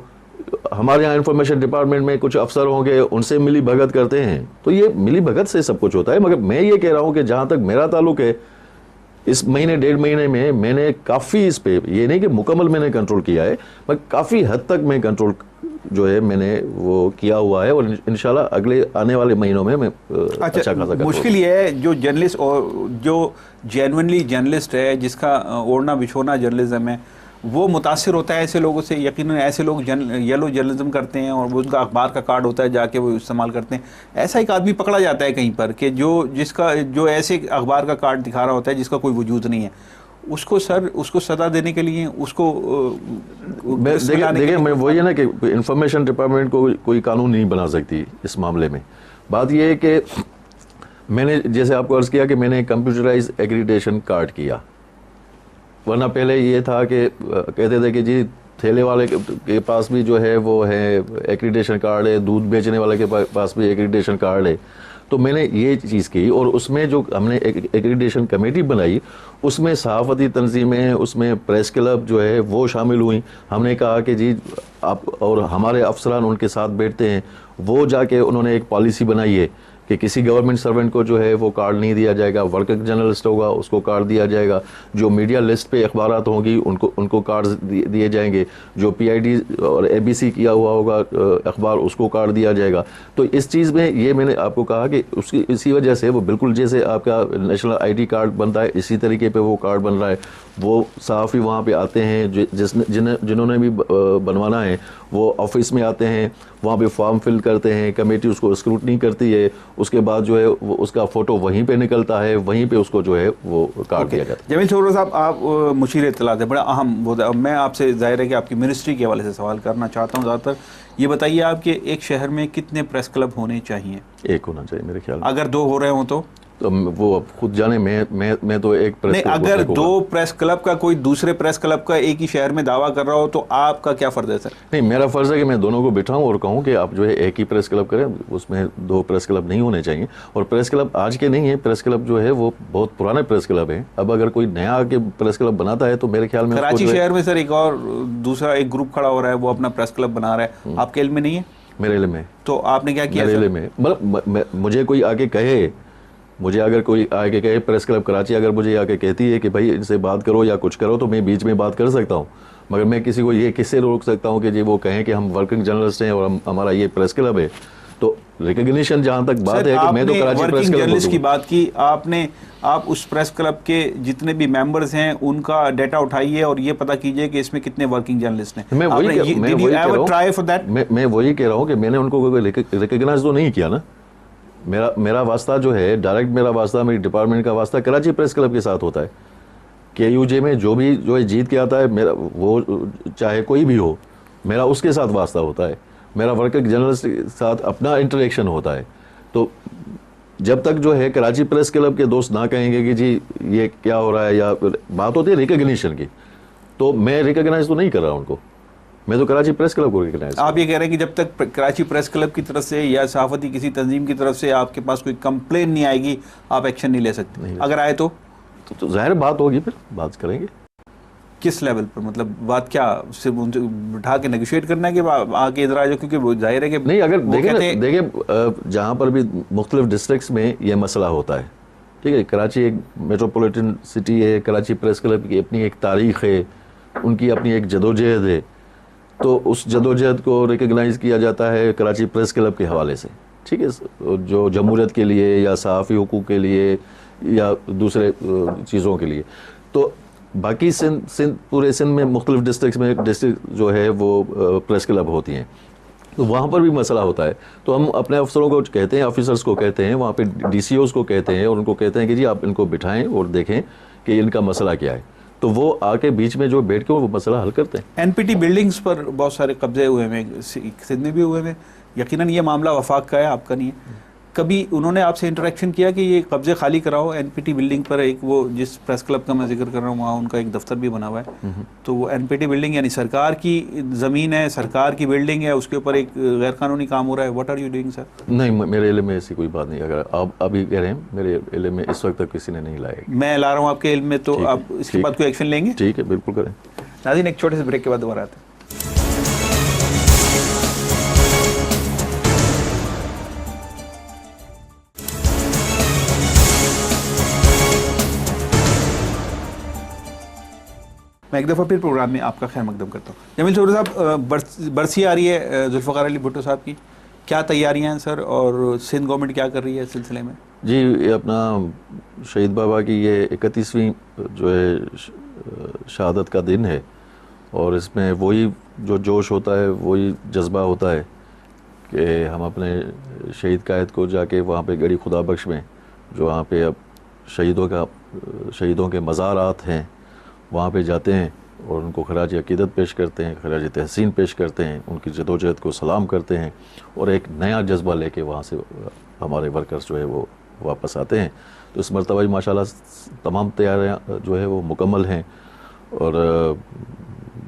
ہمارے یہاں انفارمیشن ڈپارٹمنٹ میں کچھ افسر ہوں گے, ان سے ملی بھگت کرتے ہیں. تو یہ ملی بھگت سے سب کچھ ہوتا ہے. مگر میں یہ کہہ رہا ہوں کہ جہاں تک میرا تعلق ہے, اس مہینے 1.5 مہینے میں نے کافی اس پہ, یہ نہیں کہ مکمل میں نے کنٹرول کیا ہے, مگر کافی حد تک میں کنٹرول جو ہے میں نے وہ کیا ہوا ہے اور انشاءاللہ اگلے آنے والے مہینوں میں اچھا خاصا کروں گا. مشکل یہ ہے جو جرنلسٹ اور جو جینونلی جرنلسٹ ہے جس کا اوڑھنا بچھونا جرنلزم ہے وہ متاثر ہوتا ہے ایسے لوگوں سے. یقیناً ایسے لوگ یلو جرنلزم کرتے ہیں اور وہ ان کا اخبار کا کارڈ ہوتا ہے جا کے وہ استعمال کرتے ہیں. ایسا ایک آدمی پکڑا جاتا ہے کہیں پر کہ جو ایسے اخبار کا کارڈ دکھا رہا ہوتا ہے جس کا کوئی وجود نہیں ہے, اس کو سزا دینے کے لیے اس کو دیکھیں میں وہی ہے نا کہ انفارمیشن ڈپارٹمنٹ کو کوئی قانون نہیں بنا سکتی اس معاملے میں. بات یہ ہے کہ میں نے جیسے آپ کو عرض کیا کہ میں نے کمپیوٹرائز ایکریڈیشن کارڈ کیا, ورنہ پہلے یہ تھا کہ کہتے تھے کہ جی ٹھیلے والے کے پاس بھی جو ہے وہ ہے ایکریڈیشن کارڈ ہے, دودھ بیچنے والے کے پاس بھی ایکریڈیشن کارڈ ہے. تو میں نے یہ چیز کی اور اس میں جو ہم نے ایکریڈیشن کمیٹی بنائی اس میں صحافتی تنظیمیں, اس میں پریس کلب جو ہے وہ شامل ہوئیں. ہم نے کہا کہ جی آپ اور ہمارے افسران ان کے ساتھ بیٹھتے ہیں, وہ جا کے انہوں نے ایک پالیسی بنائی ہے کہ کسی گورنمنٹ سرونٹ کو جو ہے وہ کارڈ نہیں دیا جائے گا, ورکنگ جرنلسٹ ہوگا اس کو کارڈ دیا جائے گا, جو میڈیا لسٹ پہ اخبارات ہوں گی ان کو کارڈ دیے جائیں گے, جو PID اور ABC کیا ہوا ہوگا اخبار اس کو کارڈ دیا جائے گا. تو اس چیز میں یہ میں نے آپ کو کہا کہ اسی وجہ سے وہ بالکل جیسے آپ کا نیشنل ID کارڈ بنتا ہے اسی طریقے پہ وہ کارڈ بن رہا ہے. وہ صحافی وہاں پہ آتے ہیں جنہوں نے بھی بنوانا ہے وہ آفس میں آتے ہیں, وہاں پہ فارم فل کرتے ہیں, کمیٹی اس کو اسکروٹنی کرتی ہے, اس کے بعد جو ہے اس کا فوٹو وہیں پہ نکلتا ہے, وہیں پہ اس کو جو ہے وہ کارڈ دیا جاتا ہے. جمیل سومرو صاحب آپ مشیر اطلاعات ہے, بڑا اہم وہ میں آپ سے ظاہر ہے کہ آپ کی منسٹری کے حوالے سے سوال کرنا چاہتا ہوں. زیادہ تر یہ بتائیے آپ کہ ایک شہر میں کتنے پریس کلب ہونے چاہیے؟ ایک ہونا چاہیے میرے خیال میں. اگر 2 ہو رہے ہوں تو وہ خود جانے میں تو ایک پریس نہیں, اگر 2 پریس کلب کا کوئی دوسرے پریس کلب کا ایک ہی شہر میں دعویٰ کر رہا ہو تو آپ کا کیا فرض ہے سر؟ نہیں, میرا فرض ہے کہ میں دونوں کو بٹھاؤں اور کہوں کہ آپ جو ہے ایک ہی پریس کلب کریں, اس میں 2 پریس کلب نہیں ہونے چاہیے. اور پریس کلب آج کے نہیں ہیں, پریس کلب جو ہے وہ بہت پرانے پریس کلب ہیں. اب اگر کوئی نیا کے پریس کلب بناتا ہے تو میرے خیال میں کراچی شہر میں سر ایک اور دوسرا ایک گروپ کھڑا ہو رہا ہے, وہ اپنا پریس کلب بنا رہا ہے, آپ کے علم میں نہیں ہے؟ میرے علم میں. تو آپ نے کیا کیا؟ میرے علم میں مجھے کوئی آ کے کہے, مجھے اگر کوئی آ کے کہے پریس کلب کراچی اگر مجھے آ کے کہتی ہے کہ بھائی ان سے بات کرو یا کچھ کرو تو میں بیچ میں بات کر سکتا ہوں, مگر میں کسی کو یہ کس سے روک سکتا ہوں کہ جی وہ کہیں کہ ہم ورکنگ جرنلسٹ ہیں اور ہمارا یہ پریس کلب ہے. تو ریکگنیشن جہاں تک بات ہے کہ میں تو کراچی پریس کلب جرنلسٹ کی بات کی آپ اس پریس کلب کے جتنے بھی ممبرز ہیں ان کا ڈیٹا اٹھائیے اور یہ پتہ کیجئے کہ اس میں کتنے ورکنگ جرنلسٹ ہیں. میں وہی کہہ رہا ہوں کہ میں نے ان کو ریکگنائز تو نہیں کیا نا. میرا واسطہ جو ہے ڈائریکٹ میرا واسطہ میری ڈپارٹمنٹ کا واسطہ کراچی پریس کلب کے ساتھ ہوتا ہے. KUJ میں جو بھی جو ہے جیت کے آتا ہے میرا, وہ چاہے کوئی بھی ہو, میرا اس کے ساتھ واسطہ ہوتا ہے. میرا ورکنگ جرنلسٹ کے ساتھ اپنا انٹریکشن ہوتا ہے. تو جب تک جو ہے کراچی پریس کلب کے دوست نہ کہیں گے کہ جی یہ کیا ہو رہا ہے, یا بات ہوتی ہے ریکگنیشن کی, تو میں ریکگنائز تو نہیں کر رہا ان کو, میں تو کراچی پریس کلب کو ریکگنائز. آپ یہ کہہ رہے ہیں کہ جب تک کراچی پریس کلب کی طرف سے یا صحافتی کسی تنظیم کی طرف سے آپ کے پاس کوئی کمپلین نہیں آئے گی آپ ایکشن نہیں لے سکتے؟ اگر آئے تو ظاہر بات ہوگی, پھر بات کریں گے. کس لیول پر, مطلب بات کیا صرف ان سے بٹھا کے نیگوشیٹ کرنا ہے کہ آگے ادھر آ جاؤ؟ کیونکہ وہ ظاہر ہے کہ نہیں, اگر دیکھیں جہاں پر بھی مختلف ڈسٹرکٹس میں یہ مسئلہ ہوتا ہے, ٹھیک ہے, کراچی ایک میٹروپولیٹن سٹی ہے, کراچی پریس کلب کی اپنی ایک تاریخ ہے, ان کی اپنی ایک جدوجہد ہے, تو اس جدوجہد کو ریکگنائز کیا جاتا ہے کراچی پریس کلب کے حوالے سے, ٹھیک ہے, جو جمہوریت کے لیے یا صحافی حقوق کے لیے یا دوسرے چیزوں کے لیے. تو باقی سندھ پورے سندھ میں مختلف ڈسٹرکٹس میں ڈسٹرکٹ جو ہے وہ پریس کلب ہوتی ہیں, تو وہاں پر بھی مسئلہ ہوتا ہے. تو ہم اپنے افسروں کو کہتے ہیں, آفیسرز کو کہتے ہیں, وہاں پہ DCOs کو کہتے ہیں اور ان کو کہتے ہیں کہ جی آپ ان کو بٹھائیں اور دیکھیں کہ ان کا مسئلہ کیا ہے. تو وہ آ کے بیچ میں جو بیٹھ کے وہ مسئلہ حل کرتے ہیں. NPT بلڈنگز پر بہت سارے قبضے ہوئے ہیں, سندھ میں بھی ہوئے ہیں, یقیناً یہ معاملہ وفاق کا ہے, آپ کا نہیں ہے. کبھی انہوں نے آپ سے انٹریکشن کیا کہ یہ قبضے خالی کراؤ؟ NPT بلڈنگ پر ایک وہ جس پریس کلب کا میں ذکر کر رہا ہوں وہاں ان کا ایک دفتر بھی بنا ہوا ہے, تو وہ NPT بلڈنگ یعنی سرکار کی زمین ہے, سرکار کی بلڈنگ ہے, اس کے اوپر ایک غیر قانونی کام ہو رہا ہے. واٹ آر یو ڈوئنگ سر؟ نہیں, میرے علم میں ایسی کوئی بات نہیں. اگر آپ ابھی کہہ رہے ہیں میرے علم میں اس وقت تک کسی نے نہیں لایا. میں لا رہا ہوں آپ کے علم میں, تو آپ اس کے بعد کوئی ایکشن لیں گے؟ ٹھیک ہے, بالکل کریں. ناظرین ایک چھوٹے سے بریک کے بعد دوبارہ آتے ہیں. میں ایک دفعہ پھر پروگرام میں آپ کا خیر مقدم کرتا ہوں. جمیل سومرو صاحب, برسی آ رہی ہے ذوالفقار علی بھٹو صاحب کی, کیا تیاریاں ہیں سر, اور سندھ گورنمنٹ کیا کر رہی ہے اس سلسلے میں؟ جی, یہ اپنا شہید بابا کی یہ 31ویں جو ہے شہادت کا دن ہے, اور اس میں وہی جو جوش ہوتا ہے, وہی جذبہ ہوتا ہے کہ ہم اپنے شہید قائد کو جا کے وہاں پہ گڑی خدا بخش میں, جو وہاں پہ اب شہیدوں کے مزارات ہیں, وہاں پہ جاتے ہیں اور ان کو خراج عقیدت پیش کرتے ہیں, خراج تحسین پیش کرتے ہیں, ان کی جدوجہد کو سلام کرتے ہیں, اور ایک نیا جذبہ لے کے وہاں سے ہمارے ورکرز جو ہے وہ واپس آتے ہیں. تو اس مرتبہ ماشاءاللہ تمام تیاریاں جو ہے وہ مکمل ہیں, اور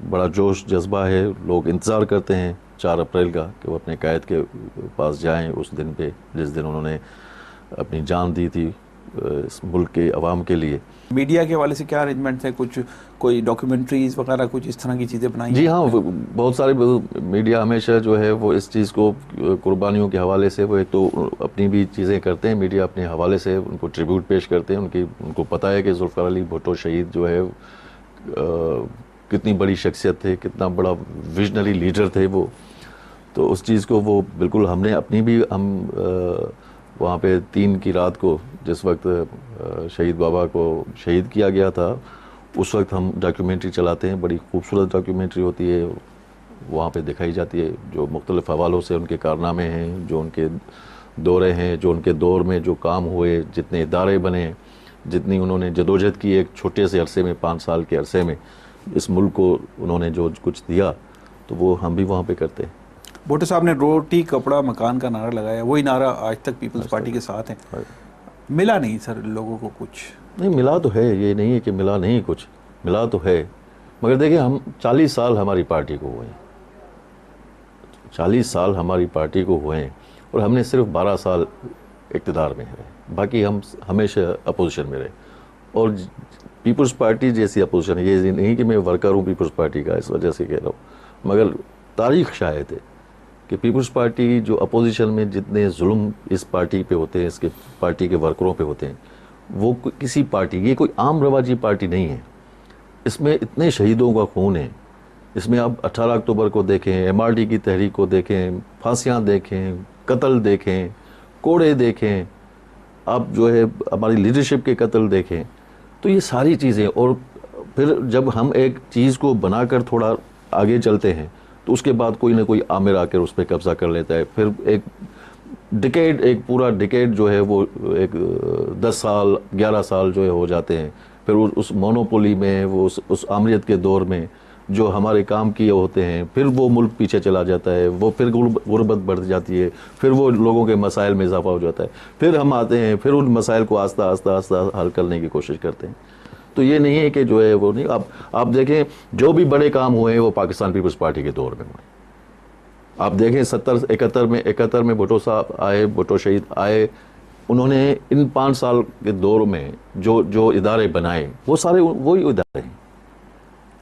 بڑا جوش جذبہ ہے. لوگ انتظار کرتے ہیں 4 اپریل کا کہ وہ اپنے قائد کے پاس جائیں اس دن پہ, جس دن انہوں نے اپنی جان دی تھی اس ملک کے عوام کے لیے. میڈیا کے حوالے سے کیا ارینجمنٹ ہے, کوئی ڈاکیومنٹریز وغیرہ کچھ اس طرح کی چیزیں بنائی ہیں؟ جی ہاں, بہت سارے میڈیا ہمیشہ جو ہے وہ اس چیز کو قربانیوں کے حوالے سے وہ ایک تو اپنی بھی چیزیں کرتے ہیں, میڈیا اپنے حوالے سے ان کو ٹریبیوٹ پیش کرتے ہیں. ان کو پتہ ہے کہ ذوالفقار علی بھٹو شہید جو ہے کتنی بڑی شخصیت تھے, کتنا بڑا ویژنری لیڈر تھے وہ. تو اس چیز کو وہ بالکل ہم نے اپنی بھی ہم وہاں پہ 3 کی رات کو جس وقت شہید بابا کو شہید کیا گیا تھا, اس وقت ہم ڈاکیومنٹری چلاتے ہیں. بڑی خوبصورت ڈاکیومنٹری ہوتی ہے, وہاں پہ دکھائی جاتی ہے جو مختلف حوالوں سے ان کے کارنامے ہیں, جو ان کے دورے ہیں, جو ان کے دور میں جو کام ہوئے, جتنے ادارے بنے, جتنی انہوں نے جدوجہد کی ایک چھوٹے سے عرصے میں, 5 سال کے عرصے میں اس ملک کو انہوں نے جو کچھ دیا, تو وہ ہم بھی وہاں پہ کرتے ہیں. بھٹو صاحب نے روٹی کپڑا مکان کا نعرہ لگایا, وہی نعرہ آج تک پیپلز پارٹی کے ساتھ ہے. ملا نہیں سر لوگوں کو کچھ؟ نہیں, ملا تو ہے, یہ نہیں ہے کہ ملا نہیں, کچھ ملا تو ہے. مگر دیکھیں, ہم 40 سال ہماری پارٹی کو ہوئے ہیں, 40 سال ہماری پارٹی کو ہوئے ہیں, اور ہم نے صرف 12 سال اقتدار میں رہے, باقی ہم ہمیشہ اپوزیشن میں رہے. اور پیپلز پارٹی جیسی اپوزیشن, یہ نہیں کہ میں ورکر ہوں پیپلز پارٹی کا اس وجہ سے کہہ رہا ہوں, مگر تاریخ شاہد ہے کہ پیپلز پارٹی جو اپوزیشن میں جتنے ظلم اس پارٹی پہ ہوتے ہیں, اس کے پارٹی کے ورکروں پہ ہوتے ہیں, وہ کسی پارٹی, یہ کوئی عام رواجی پارٹی نہیں ہے. اس میں اتنے شہیدوں کا خون ہے. اس میں آپ 18 اکتوبر کو دیکھیں, MRD کی تحریک کو دیکھیں, پھانسیاں دیکھیں, قتل دیکھیں, کوڑے دیکھیں, آپ جو ہے ہماری لیڈرشپ کے قتل دیکھیں. تو یہ ساری چیزیں, اور پھر جب ہم ایک چیز کو بنا کر تھوڑا آگے چلتے ہیں تو اس کے بعد کوئی نہ کوئی آمر آ کر اس پہ قبضہ کر لیتا ہے. پھر ایک پورا ڈیکیڈ جو ہے وہ ایک 10 سال 11 سال جو ہے ہو جاتے ہیں. پھر اس مونوپولی میں, وہ اس آمریت کے دور میں جو ہمارے کام کیے ہوتے ہیں, پھر وہ ملک پیچھے چلا جاتا ہے, وہ پھر غربت بڑھ جاتی ہے, پھر وہ لوگوں کے مسائل میں اضافہ ہو جاتا ہے, پھر ہم آتے ہیں, پھر ان مسائل کو آہستہ آہستہ حل کرنے کی کوشش کرتے ہیں. تو یہ نہیں ہے کہ جو ہے وہ نہیں. آپ دیکھیں جو بھی بڑے کام ہوئے ہیں وہ پاکستان پیپلز پارٹی کے دور میں ہوئے. آپ دیکھیں 71 میں بھٹو صاحب آئے, بھٹو شہید آئے, انہوں نے ان 5 سال کے دور میں جو ادارے بنائے وہ سارے وہی ادارے ہیں.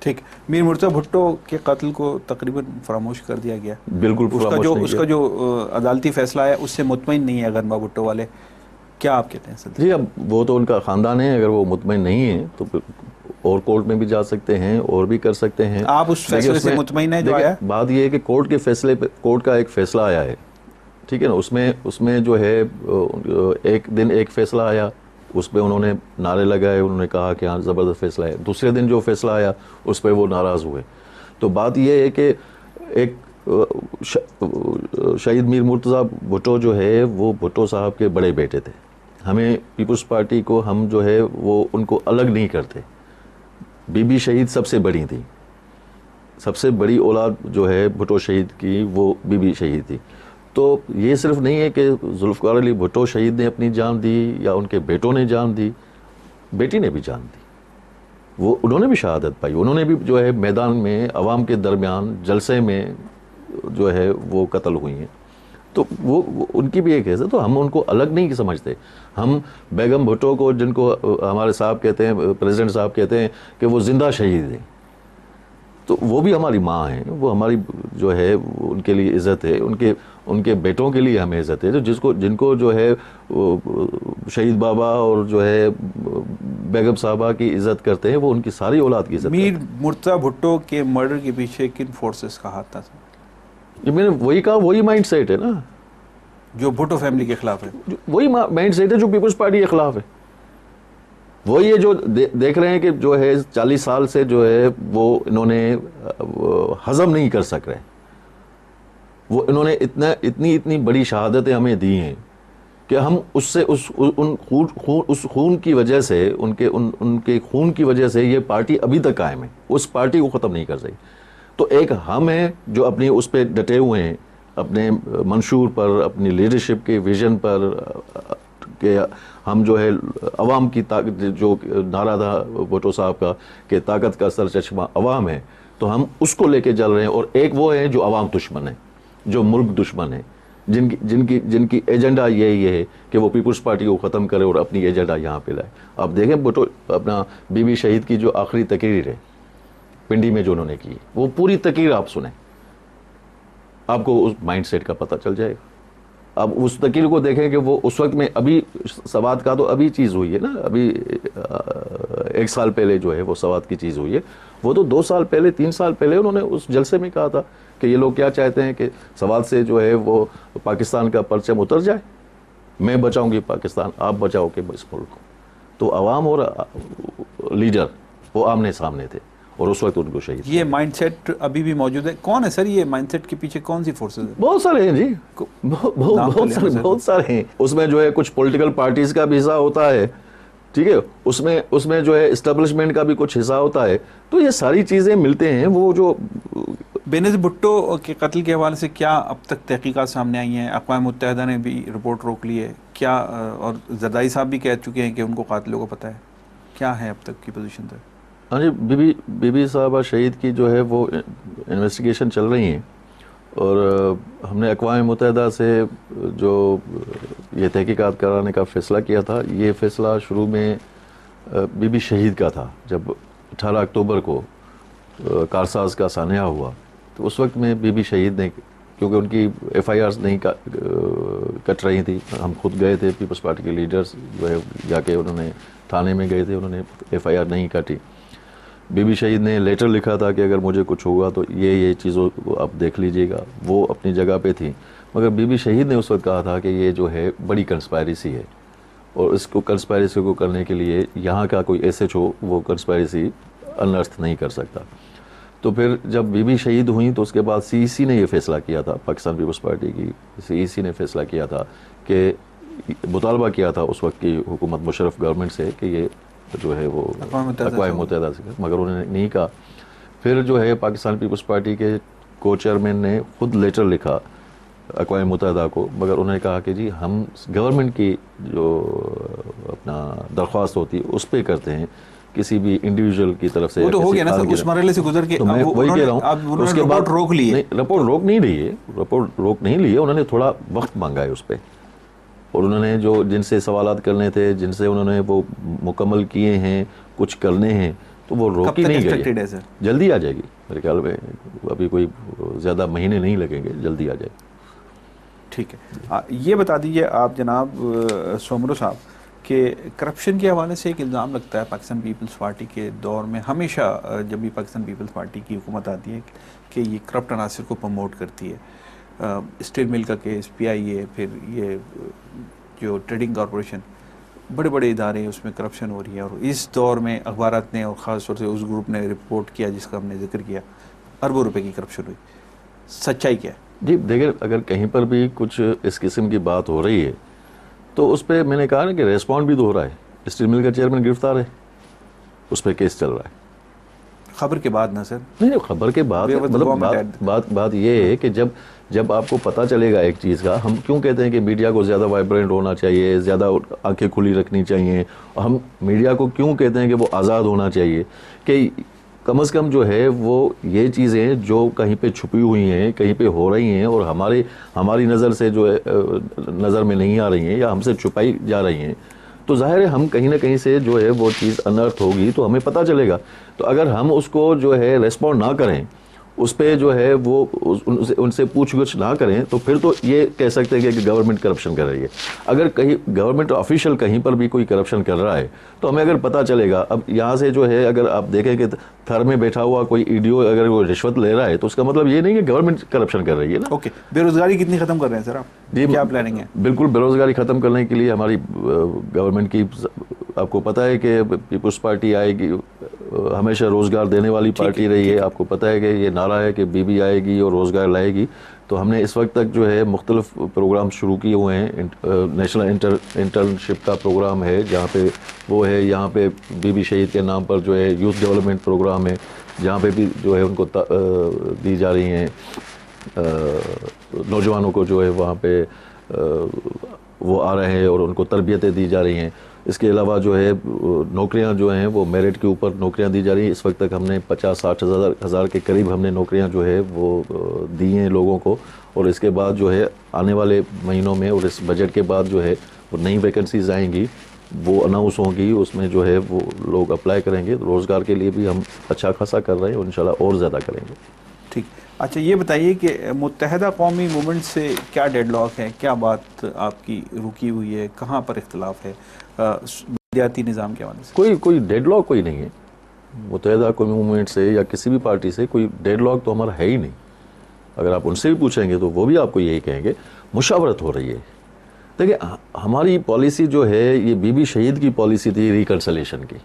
ٹھیک, میر مرتضیٰ بھٹو کے قتل کو تقریباً فراموش کر دیا گیا. بالکل اس کا جو عدالتی فیصلہ ہے اس سے مطمئن نہیں ہے غنبا بھٹو والے, کیا آپ کہتے ہیں سر؟ جی, اب وہ تو ان کا خاندان ہے, اگر وہ مطمئن نہیں ہے تو اور کورٹ میں بھی جا سکتے ہیں اور بھی کر سکتے ہیں. آپ اس فیصلے سے مطمئن ہیں جو آیا؟ بات یہ ہے کہ کورٹ کے فیصلے پہ, کورٹ کا ایک فیصلہ آیا ہے, ٹھیک ہے نا, اس میں جو ہے ایک دن ایک فیصلہ آیا, اس پہ انہوں نے نعرے لگائے, انہوں نے کہا کہ ہاں زبردست فیصلہ ہے. دوسرے دن جو فیصلہ آیا اس پہ وہ ناراض ہوئے. تو بات یہ ہے کہ ایک شہید میر مرتضیٰ بھٹو جو ہے وہ بھٹو صاحب کے بڑے بیٹے تھے. ہمیں پیپلز پارٹی کو ہم جو ہے وہ ان کو الگ نہیں کرتے. بی بی شہید سب سے بڑی تھی, سب سے بڑی اولاد جو ہے بھٹو شہید کی وہ بی بی شہید تھی. تو یہ صرف نہیں ہے کہ ذوالفقار علی بھٹو شہید نے اپنی جان دی یا ان کے بیٹوں نے جان دی, بیٹی نے بھی جان دی, وہ انہوں نے بھی شہادت پائی, انہوں نے بھی جو ہے میدان میں عوام کے درمیان جلسے میں جو ہے وہ قتل ہوئی ہیں. تو وہ ان کی بھی ایک ہے. تو ہم ان کو الگ نہیں سمجھتے. ہم بیگم بھٹو کو, جن کو ہمارے صاحب کہتے ہیں, پریزیڈنٹ صاحب کہتے ہیں کہ وہ زندہ شہید ہیں, تو وہ بھی ہماری ماں ہیں, وہ ہماری جو ہے ان کے لیے عزت ہے. ان کے بیٹوں کے لیے ہمیں عزت ہے. جن کو جو ہے شہید بابا اور جو ہے بیگم صاحبہ کی عزت کرتے ہیں وہ ان کی ساری اولاد کی عزت کرتے ہیں. میر مرتضیٰ بھٹو کے مرڈر کے پیچھے کن فورسز کا ہاتھ تھا؟ میں نے وہی کہا, وہی مائنڈ سیٹ ہے نا جو بھٹو فیملی کے خلاف ہے. وہی مائنڈ سیٹ ہے جو پیپلز پارٹی کے خلاف ہے. وہی ہے جو دیکھ رہے ہیں کہ جو ہے 40 سال سے جو ہے وہ انہوں نے ہضم نہیں کر سک رہے. وہ انہوں نے اتنی بڑی شہادتیں ہمیں دی ہیں کہ ہم اس خون کی وجہ سے ان کے خون کی وجہ سے یہ پارٹی ابھی تک قائم ہے. اس پارٹی کو ختم نہیں کر سکی. تو ایک ہم ہیں جو اپنی اس پہ ڈٹے ہوئے ہیں, اپنے منشور پر, اپنی لیڈرشپ کے ویژن پر, کہ ہم جو ہے عوام کی جو نعرہ تھا بھٹو صاحب کا کہ طاقت کا سرچشمہ عوام ہے, تو ہم اس کو لے کے چل رہے ہیں. اور ایک وہ ہیں جو عوام دشمن ہیں, جو ملک دشمن ہیں, جن کی ایجنڈا یہی ہے کہ وہ پیپلز پارٹی کو ختم کرے اور اپنی ایجنڈا یہاں پہ لائے. آپ دیکھیں بھٹو اپنا بی بی شہید کی جو آخری تقریر ہے پنڈی میں جو انہوں نے کی, وہ پوری تقریر آپ سنیں, آپ کو اس مائنڈ سیٹ کا پتہ چل جائے گا. اب اس تقریر کو دیکھیں کہ وہ اس وقت میں ابھی سوات کا تو ابھی چیز ہوئی ہے نا, ابھی 1 سال پہلے جو ہے وہ سوات کی چیز ہوئی ہے. وہ تو 2 سال پہلے 3 سال پہلے انہوں نے اس جلسے میں کہا تھا کہ یہ لوگ کیا چاہتے ہیں کہ سوات سے جو ہے وہ پاکستان کا پرچم اتر جائے, میں بچاؤں گی پاکستان, آپ بچاؤ کہ اس ملک کو. تو عوام اور لیڈر وہ آمنے سامنے تھے اور اس وقت ان کو شہید. یہ مائنڈ سیٹ ابھی بھی موجود ہے. کون ہے سر یہ مائنڈ سیٹ کے پیچھے کون سی فورسز ہیں؟ بہت سارے ہیں جی, بہت سارے ہیں. اس میں جو ہے کچھ پولیٹیکل پارٹیز کا بھی حصہ ہوتا ہے, ٹھیک ہے, اس میں جو ہے اسٹیبلشمنٹ کا بھی کچھ حصہ ہوتا ہے. تو یہ ساری چیزیں ملتے ہیں. وہ جو بینظیر بھٹو کے قتل کے حوالے سے کیا اب تک تحقیقات سامنے آئی ہیں؟ اقوام متحدہ نے بھی رپورٹ روک لی ہے کیا, اور زرداری صاحب بھی کہہ چکے ہیں کہ ان کو قاتلوں کو پتہ ہے. کیا ہے اب تک کی پوزیشن ہے؟ ہاں جی, بی بی صاحبہ شہید کی جو ہے وہ انویسٹیگیشن چل رہی ہیں, اور ہم نے اقوام متحدہ سے جو یہ تحقیقات کرانے کا فیصلہ کیا تھا, یہ فیصلہ شروع میں بی بی شہید کا تھا. جب 18 اکتوبر کو کارساز کا سانحہ ہوا تو اس وقت میں بی بی شہید نے, کیونکہ ان کی ایف آئی آرز نہیں کٹ رہی تھی, ہم خود گئے تھے, پیپلز پارٹی کے لیڈرز جو ہے جا کے انہوں نے تھانے میں گئے تھے, انہوں نے ایف آئی آر نہیں کاٹی. بی بی شہید نے لیٹر لکھا تھا کہ اگر مجھے کچھ ہوگا تو یہ چیزوں کو آپ دیکھ لیجئے گا. وہ اپنی جگہ پہ تھی, مگر بی بی شہید نے اس وقت کہا تھا کہ یہ جو ہے بڑی کنسپائریسی ہے, اور اس کو کنسپائریسی کو کرنے کے لیے یہاں کا کوئی ایس ایچ او وہ کنسپائریسی انرتھ نہیں کر سکتا. تو پھر جب بی بی شہید ہوئیں تو اس کے بعد سی ای سی نے یہ فیصلہ کیا تھا, پاکستان پیپلز پارٹی کی سی ای سی نے فیصلہ کیا تھا کہ مطالبہ کیا تھا اس وقت کی حکومت مشرف گورنمنٹ سے کہ یہ جو ہے وہ اقوام متحدہ سے, مگر انہوں نے نہیں کہا. پھر جو ہے پاکستان پیپلز پارٹی کے کو چیئرمین نے خود لیٹر لکھا اقوام متحدہ کو, مگر انہوں نے کہا کہ جی ہم گورنمنٹ کی جو اپنا درخواست ہوتی ہے اس پہ کرتے ہیں, کسی بھی انڈیویجول کی طرف سے. وہ تو ہو گیا نا سر, اس مرحلے سے گزر کے. میں وہی کہہ رہا ہوں, اس کے بعد روک لی ہے. رپورٹ روک نہیں رہی ہے, رپورٹ روک نہیں لی ہے, انہوں نے تھوڑا وقت مانگا ہے اس پہ, اور انہوں نے جو جن سے سوالات کرنے تھے, جن سے انہوں نے وہ مکمل کیے ہیں, کچھ کرنے ہیں, تو وہ روک ہی نہیں گئی. جلدی آ جائے گی میرے خیال میں, ابھی کوئی زیادہ مہینے نہیں لگیں گے, جلدی آ جائے گی. ٹھیک ہے, یہ بتا دیجئے آپ جناب سومرو صاحب کہ کرپشن کے حوالے سے ایک الزام لگتا ہے پاکستان پیپلز پارٹی کے دور میں, ہمیشہ جب بھی پاکستان پیپلز پارٹی کی حکومت آتی ہے کہ یہ کرپٹ عناصر کو پروموٹ کرتی ہے. اسٹیل مل کا کیس, پی آئی اے, پھر یہ جو ٹریڈنگ کارپوریشن, بڑے بڑے ادارے اس میں کرپشن ہو رہی ہے. اور اس دور میں اخبارات نے اور خاص طور سے اس گروپ نے رپورٹ کیا جس کا ہم نے ذکر کیا, اربوں روپے کی کرپشن ہوئی. سچائی کیا ہے؟ جی دیکھیں, اگر کہیں پر بھی کچھ اس قسم کی بات ہو رہی ہے تو اس پہ میں نے کہا نا کہ ریسپونڈ بھی تو ہو رہا ہے. اسٹیل مل کا چیئرمین گرفتار ہے, اس پہ کیس چل رہا ہے. خبر کے بعد نا سر؟ نہیں, خبر کے بعد مطلب بات یہ ہے کہ جب آپ کو پتہ چلے گا ایک چیز کا, ہم کیوں کہتے ہیں کہ میڈیا کو زیادہ وائبرنٹ ہونا چاہیے, زیادہ آنکھیں کھلی رکھنی چاہیے. ہم میڈیا کو کیوں کہتے ہیں کہ وہ آزاد ہونا چاہیے, کہ کم از کم جو ہے وہ یہ چیزیں جو کہیں پہ چھپی ہوئی ہیں, کہیں پہ ہو رہی ہیں, اور ہماری نظر سے جو ہے نظر میں نہیں آ رہی ہیں یا ہم سے چھپائی جا رہی ہیں, تو ظاہر ہے ہم کہیں نہ کہیں سے جو ہے وہ چیز انرتھ ہوگی تو ہمیں پتہ چلے گا. تو اگر ہم اس کو جو ہے ریسپونڈ نہ کریں اس پہ جو ہے وہ ان سے پوچھ گچھ نہ کریں تو پھر تو یہ کہہ سکتے ہیں کہ گورنمنٹ کرپشن کر رہی ہے. اگر کہیں گورنمنٹ آفیشیل کہیں پر بھی کوئی کرپشن کر رہا ہے تو ہمیں اگر پتہ چلے گا. اب یہاں سے جو ہے اگر آپ دیکھیں کہ تھر میں بیٹھا ہوا کوئی ایڈیو اگر وہ رشوت لے رہا ہے تو اس کا مطلب یہ نہیں کہ گورنمنٹ کرپشن کر رہی ہے نا. اوکے, بے روزگاری کتنی ختم کر رہے ہیں سر آپ؟ جی, کیا پلاننگ ہے؟ بالکل بے روزگاری ختم کرنے کے لیے ہماری گورنمنٹ کی, آپ کو پتہ ہے کہ پیپلز پارٹی آئے گی, ہمیشہ روزگار دینے والی پارٹی رہی ہے. آپ کو پتہ ہے کہ یہ نعرہ ہے کہ بی بی آئے گی اور روزگار لائے گی. تو ہم نے اس وقت تک جو ہے مختلف پروگرام شروع کیے ہوئے ہیں. نیشنل انٹرنشپ کا پروگرام ہے جہاں پہ وہ ہے, یہاں پہ بی بی شہید کے نام پر جو ہے یوتھ ڈیولپمنٹ پروگرام ہے جہاں پہ بھی جو ہے ان کو دی جا رہی ہیں نوجوانوں کو جو ہے وہاں پہ وہ آ رہے ہیں اور ان کو تربیتیں دی جا رہی ہیں. اس کے علاوہ جو ہے نوکریاں جو ہیں وہ میرٹ کے اوپر نوکریاں دی جا رہی ہیں. اس وقت تک ہم نے 50-60 ہزار کے قریب ہم نے نوکریاں جو ہے وہ دی ہیں لوگوں کو. اور اس کے بعد جو ہے آنے والے مہینوں میں اور اس بجٹ کے بعد جو ہے وہ نئی ویکنسیز آئیں گی, وہ اناؤنس ہوں گی, اس میں جو ہے وہ لوگ اپلائی کریں گے. روزگار کے لیے بھی ہم اچھا خاصا کر رہے ہیں اور انشاءاللہ اور زیادہ کریں گے. ٹھیک. اچھا یہ بتائیے کہ متحدہ قومی موومنٹ سے کیا ڈیڈ لاک ہے, کیا بات آپ کی رکی ہوئی ہے, کہاں پر اختلاف ہے بلدیاتی نظام کے حوالے سے؟ کوئی ڈیڈ لاک کوئی نہیں ہے متحدہ قومی موومنٹ سے یا کسی بھی پارٹی سے. کوئی ڈیڈ لاک تو ہمارا ہے ہی نہیں. اگر آپ ان سے بھی پوچھیں گے تو وہ بھی آپ کو یہی کہیں گے مشاورت ہو رہی ہے. دیکھیں ہماری پالیسی جو ہے یہ بی بی شہید کی پالیسی تھی ریکنسلیشن کی.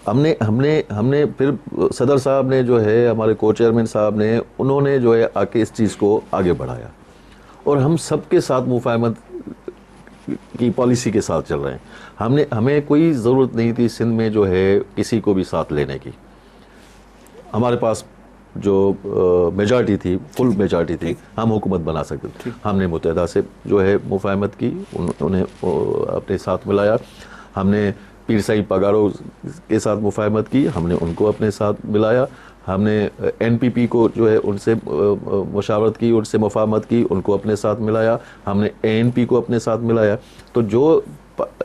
ہم نے پھر صدر صاحب نے جو ہے ہمارے کو چیئرمین صاحب نے انہوں نے جو ہے آ کے اس چیز کو آگے بڑھایا اور ہم سب کے ساتھ مفاہمت کی پالیسی کے ساتھ چل رہے ہیں. ہمیں کوئی ضرورت نہیں تھی سندھ میں جو ہے کسی کو بھی ساتھ لینے کی. ہمارے پاس جو میجارٹی تھی, فل میجارٹی تھی, ہم حکومت بنا سکتے تھے. ہم نے متحدہ سے جو ہے مفاہمت کی, انہیں اپنے ساتھ ملایا. ہم نے پیر صاحب پگارو کے ساتھ مفاہمت کی, ہم نے ان کو اپنے ساتھ ملایا. ہم نے این پی پی کو جو ہے ان سے مشاورت کی, ان سے مفاہمت کی, ان کو اپنے ساتھ ملایا. ہم نے اے این پی کو اپنے ساتھ ملایا. تو جو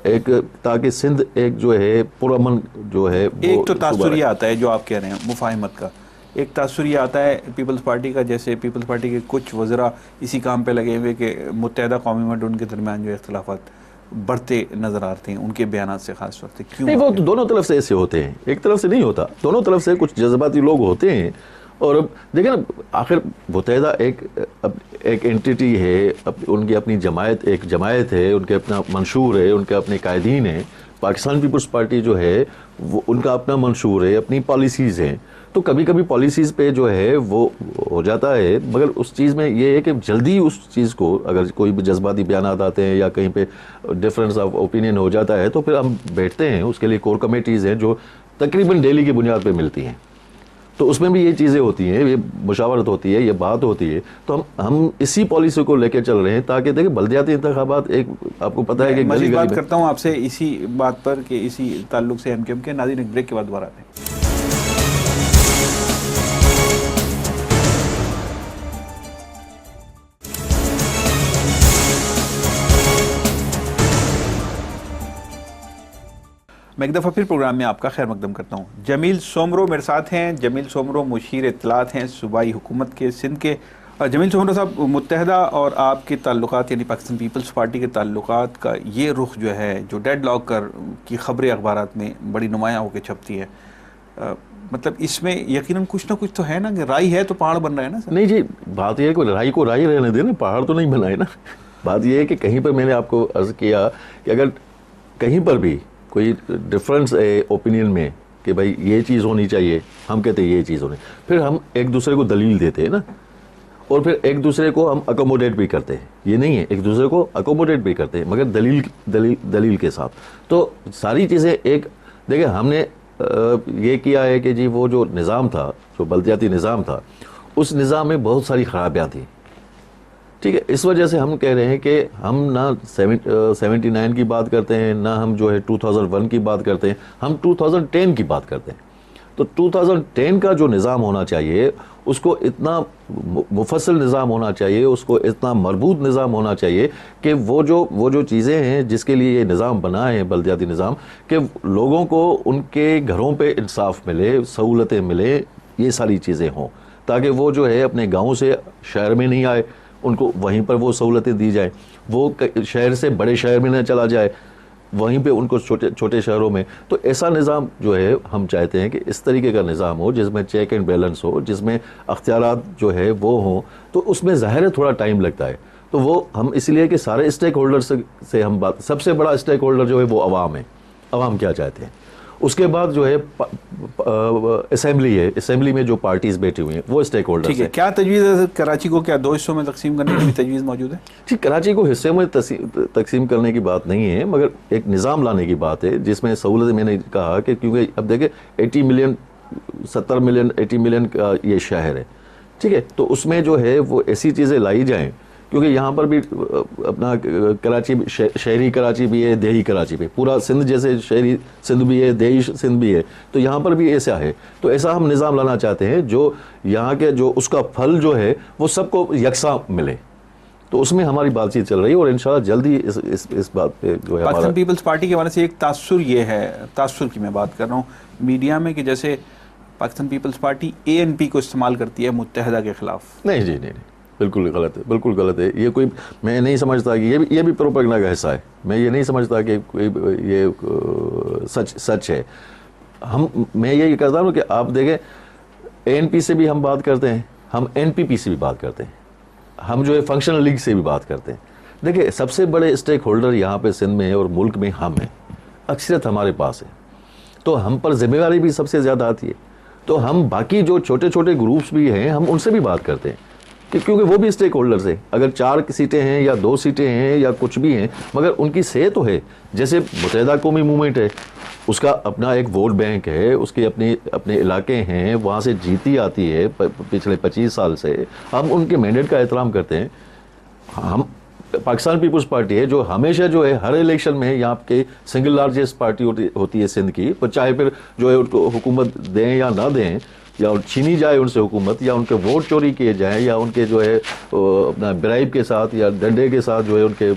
ایک تاکہ سندھ ایک جو ہے پرامن جو ہے, ایک تو تاثر یہ آتا ہے جو آپ کہہ رہے ہیں مفاہمت کا, ایک تاثر یہ آتا ہے پیپلز پارٹی کا, جیسے پیپلز پارٹی کے کچھ وزراء اسی کام پہ لگے ہوئے کہ متحدہ قومی موومنٹ ان کے درمیان جو اختلافات بڑھتے نظر آتے ہیں ان کے بیانات سے خاص طور سے. کیوں نہیں, وہ تو دونوں طرف سے ایسے ہوتے ہیں, ایک طرف سے نہیں ہوتا. دونوں طرف سے کچھ جذباتی لوگ ہوتے ہیں. اور اب دیکھیں نا, آخر متحدہ ایک انٹیٹی ہے, ان کی اپنی ایک جماعت ہے, ان کے اپنا منشور ہے, ان کے اپنے قائدین ہیں. پاکستان پیپلز پارٹی جو ہے وہ ان کا اپنا منشور ہے, اپنی پالیسیز ہیں. تو کبھی کبھی پالیسیز پہ جو ہے وہ ہو جاتا ہے, مگر اس چیز میں یہ ہے کہ جلدی اس چیز کو اگر کوئی بھی جذباتی بیانات آتے ہیں یا کہیں پہ ڈفرینس آف اوپینین ہو جاتا ہے تو پھر ہم بیٹھتے ہیں. اس کے لیے کور کمیٹیز ہیں جو تقریباً ڈیلی کی بنیاد پہ ملتی ہیں. تو اس میں بھی یہ چیزیں ہوتی ہیں, یہ مشاورت ہوتی ہے, یہ بات ہوتی ہے. تو ہم اسی پالیسی کو لے کے چل رہے ہیں تاکہ دیکھیں بلدیاتی انتخابات ایک آپ کو پتہ ہے کہ مزید بات کرتا ہوں آپ سے اسی بات پر کہ اسی تعلق سے MKM کے. ناظرین ایک بریک کے بعد دوبارہ آتے ہیں. میں ایک دفعہ پھر پروگرام میں آپ کا خیر مقدم کرتا ہوں. جمیل سومرو میرے ساتھ ہیں. جمیل سومرو مشیر اطلاعات ہیں صوبائی حکومت کے سندھ کے. جمیل سومرو صاحب, متحدہ اور آپ کے تعلقات یعنی پاکستان پیپلز پارٹی کے تعلقات کا یہ رخ جو ہے, جو ڈیڈ لاک کی خبریں اخبارات میں بڑی نمایاں ہو کے چھپتی ہے, مطلب اس میں یقیناً کچھ نہ کچھ تو ہے نا, کہ رائی ہے تو پہاڑ بن رہا ہے نا سر؟ نہیں جی, بات یہ ہے کہ رائی کو رائی رہنے دیں نا, پہاڑ تو نہیں بنائے نا. بات یہ ہے کہ کہیں پر میں نے آپ کو عرض کیا کہ اگر کہیں پر بھی کوئی ڈفرینس ہے اوپینین میں کہ بھائی یہ چیز ہونی چاہیے, ہم کہتے ہیں یہ چیز ہونی, پھر ہم ایک دوسرے کو دلیل دیتے ہیں نا, اور پھر ایک دوسرے کو ہم اکوموڈیٹ بھی کرتے ہیں. یہ نہیں ہے, ایک دوسرے کو اکوموڈیٹ بھی کرتے ہیں مگر دلیل کے ساتھ. تو ساری چیزیں ایک دیکھیں, ہم نے یہ کیا ہے کہ جی وہ جو نظام تھا, جو بلدیاتی نظام تھا, اس نظام میں بہت ساری خرابیاں تھیں. ٹھیک ہے, اس وجہ سے ہم کہہ رہے ہیں کہ ہم نہ 79 کی بات کرتے ہیں, نہ ہم جو ہے 2001 کی بات کرتے ہیں, ہم 2010 کی بات کرتے ہیں. تو 2010 کا جو نظام ہونا چاہیے اس کو اتنا مفصل نظام ہونا چاہیے, اس کو اتنا مربوط نظام ہونا چاہیے کہ وہ جو چیزیں ہیں جس کے لیے یہ نظام بنا ہے بلدیاتی نظام, کہ لوگوں کو ان کے گھروں پہ انصاف ملے, سہولتیں ملے, یہ ساری چیزیں ہوں تاکہ وہ جو ہے اپنے گاؤں سے شہر میں نہیں آئے, ان کو وہیں پر وہ سہولتیں دی جائیں, وہ شہر سے بڑے شہر میں نہ چلا جائے, وہیں پہ ان کو چھوٹے شہروں میں. تو ایسا نظام جو ہے ہم چاہتے ہیں کہ اس طریقے کا نظام ہو جس میں چیک اینڈ بیلنس ہو, جس میں اختیارات جو ہے وہ ہوں. تو اس میں ظاہر ہے تھوڑا ٹائم لگتا ہے, تو وہ ہم اس لیے کہ سارے اسٹیک ہولڈر سے ہم بات, سب سے بڑا اسٹیک ہولڈر جو ہے وہ عوام ہے, عوام کیا چاہتے ہیں. اس کے بعد جو ہے اسمبلی ہے, اسمبلی میں جو پارٹیز بیٹھی ہوئی ہیں وہ اسٹیک ہولڈر ٹھیک ہے. کیا تجویز ہے کراچی کو کیا 2 حصوں میں تقسیم کرنے کی بھی تجویز موجود ہے؟ جی, کراچی کو حصے میں تقسیم کرنے کی بات نہیں ہے, مگر ایک نظام لانے کی بات ہے جس میں سہولت. میں نے کہا کہ کیونکہ اب دیکھیں 80 ملین 70 ملین 80 ملین کا یہ شہر ہے, ٹھیک ہے, تو اس میں جو ہے وہ ایسی چیزیں لائی جائیں, کیونکہ یہاں پر بھی اپنا کراچی شہری کراچی بھی ہے, دیہی کراچی بھی, پورا سندھ جیسے شہری سندھ بھی ہے, دیہی سندھ بھی ہے, تو یہاں پر بھی ایسا ہے. تو ایسا ہم نظام لانا چاہتے ہیں جو یہاں کے جو اس کا پھل جو ہے وہ سب کو یکساں ملے. تو اس میں ہماری بات چیت چل رہی ہے اور انشاءاللہ جلدی اس بات پہ جو ہے پاکستان پیپلز پارٹی کے حوالے سے ایک تاثر یہ ہے, تاثر کی میں بات کر رہا ہوں میڈیا میں, کہ جیسے پاکستان پیپلز پارٹی ANP کو استعمال کرتی ہے متحدہ کے خلاف. نہیں جی, نہیں, بالکل غلط ہے, بالکل غلط ہے. یہ کوئی, میں نہیں سمجھتا کہ یہ بھی پروپیگنڈا کا حصہ ہے. میں یہ نہیں سمجھتا کہ یہ سچ ہے. میں یہ کہتا ہوں کہ آپ دیکھیں ANP سے بھی ہم بات کرتے ہیں, ہم NPP سے بھی بات کرتے ہیں, ہم جو ہے فنکشنل لیگ سے بھی بات کرتے ہیں. دیکھیں سب سے بڑے اسٹیک ہولڈر یہاں پہ سندھ میں اور ملک میں ہم ہیں, اکثریت ہمارے پاس ہے, تو ہم پر ذمہ داری بھی سب سے زیادہ آتی ہے. تو ہم باقی جو چھوٹے چھوٹے گروپس بھی ہیں ہم ان سے بھی بات کرتے ہیں, کیونکہ وہ بھی اسٹیک ہولڈرز ہیں. اگر 4 سیٹیں ہیں یا 2 سیٹیں ہیں یا کچھ بھی ہیں, مگر ان کی صحت تو ہے. جیسے متحدہ قومی موومنٹ ہے, اس کا اپنا ایک ووٹ بینک ہے, اس کے اپنے علاقے ہیں, وہاں سے جیتی آتی ہے پچھلے 25 سال سے. ہم ان کے مینڈیٹ کا احترام کرتے ہیں. ہم پاکستان پیپلز پارٹی ہے جو ہمیشہ جو ہے ہر الیکشن میں یہاں کے سنگل لارجسٹ پارٹی ہوتی ہے سندھ کی, چاہے پھر جو ہے ان کو حکومت دیں یا نہ دیں, یا چھینی جائے ان سے حکومت, یا ان کے ووٹ چوری کیے جائیں, یا ان کے جو ہے اپنا برائب کے ساتھ یا ڈنڈے کے ساتھ جو ہے ان کے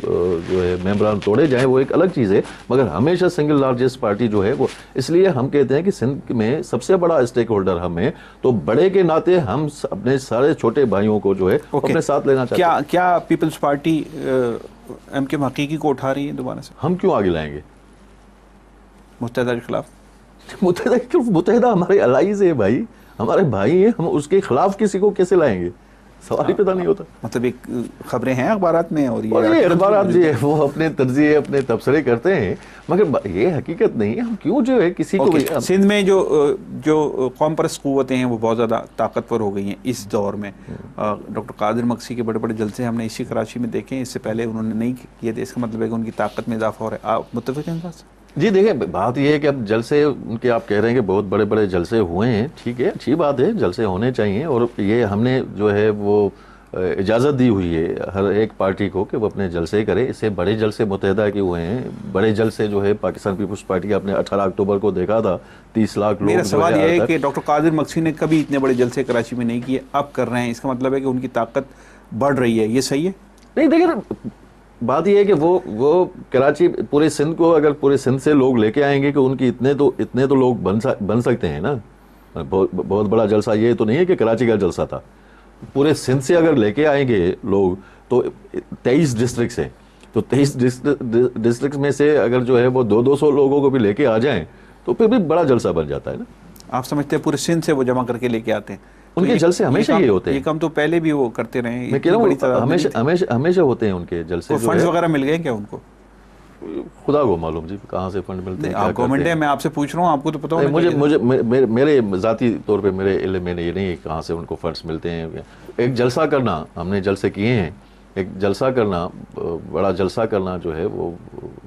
جو ہے ممبران توڑے جائیں, وہ ایک الگ چیز ہے. مگر ہمیشہ سنگل لارجسٹ پارٹی جو ہے وہ, اس لیے ہم کہتے ہیں کہ سندھ میں سب سے بڑا اسٹیک ہولڈر ہم ہیں, تو بڑے کے ناطے ہم اپنے سارے چھوٹے بھائیوں کو جو ہے اپنے ساتھ لینا چاہتے ہیں. کیا پیپلز پارٹی MK حقیقی کو اٹھا رہی ہے دوبارہ سے؟ ہم کیوں آگے لائیں گے متحدہ کے خلاف؟ متحدہ ہمارے الائیز ہے بھائی, ہمارے بھائی ہیں, ہم اس کے خلاف کسی کو کیسے لائیں گے؟ سوال ہی پیدا نہیں ہوتا. مطلب ایک خبریں ہیں اخبارات میں, اور یہ اخبارات جو ہے وہ اپنے تجزیے اپنے تبصرے کرتے ہیں, مگر یہ حقیقت نہیں ہے. ہم کیوں جو ہے کسی کو سندھ میں جو قوم پرست قوتیں ہیں وہ بہت زیادہ طاقتور ہو گئی ہیں اس دور میں. ڈاکٹر قادر مکسی کے بڑے بڑے جلسے ہم نے اسی کراچی میں دیکھے ہیں, اس سے پہلے انہوں نے نہیں کیے تھے. اس کا مطلب ہے کہ ان کی طاقت میں اضافہ ہو رہا ہے. آپ متفق ہیں اس بات سے؟ جی دیکھیں, بات یہ ہے کہ اب جلسے ان کے آپ کہہ رہے ہیں کہ بہت بڑے بڑے جلسے ہوئے ہیں, ٹھیک ہے, اچھی بات ہے, جلسے ہونے چاہیے. اور یہ ہم نے جو ہے وہ اجازت دی ہوئی ہے ہر ایک پارٹی کو کہ وہ اپنے جلسے کرے. اس سے بڑے جلسے متحدہ کے ہوئے ہیں. بڑے جلسے جو ہے پاکستان پیپلز پارٹی آپ نے 18 اکتوبر کو دیکھا تھا, 30 لاکھ لوگ. میرا سوال یہ ہے کہ ڈاکٹر قادر مکسی نے کبھی اتنے بڑے جلسے کراچی میں نہیں کیے, اب کر رہے ہیں. اس کا مطلب ہے کہ ان کی طاقت بڑھ رہی ہے, یہ صحیح ہے؟ نہیں دیکھیں, بات یہ ہے کہ وہ کراچی پورے سندھ کو, اگر پورے سندھ سے لوگ لے کے آئیں گے کہ ان کی اتنے تو لوگ بن سکتے ہیں نا. بہت بڑا جلسہ یہ تو نہیں ہے کہ کراچی کا جلسہ تھا. پورے سندھ سے اگر لے کے آئیں گے لوگ تو 23 ڈسٹرکٹس ہیں, تو 23 ڈسٹرکٹس میں سے اگر جو ہے وہ 200 لوگوں کو بھی لے کے آ جائیں تو پھر بھی بڑا جلسہ بن جاتا ہے نا. آپ سمجھتے ہیں پورے سندھ سے وہ جمع کر کے لے کے آتے ہیں؟ ان کے جلسے ہمیشہ یہ ہوتے ہیں. یہ کام تو پہلے بھی وہ کرتے رہے ہیں. میں کہہ رہا ہوں ہمیشہ ہوتے ہیں ان کے جلسے. فنڈز وغیرہ مل گئے کیا ان کو؟ خدا کو معلوم جی کہاں سے فنڈ ملتے ہیں. آپ گورنمنٹ ہے, میں آپ سے پوچھ رہا ہوں, آپ کو تو پتا ہوگا. میرے ذاتی طور پہ میرے علم میں یہ نہیں کہاں سے ان کو فنڈز ملتے ہیں. ایک جلسہ کرنا, ہم نے جلسے کیے ہیں, ایک جلسہ کرنا, بڑا جلسہ کرنا جو ہے وہ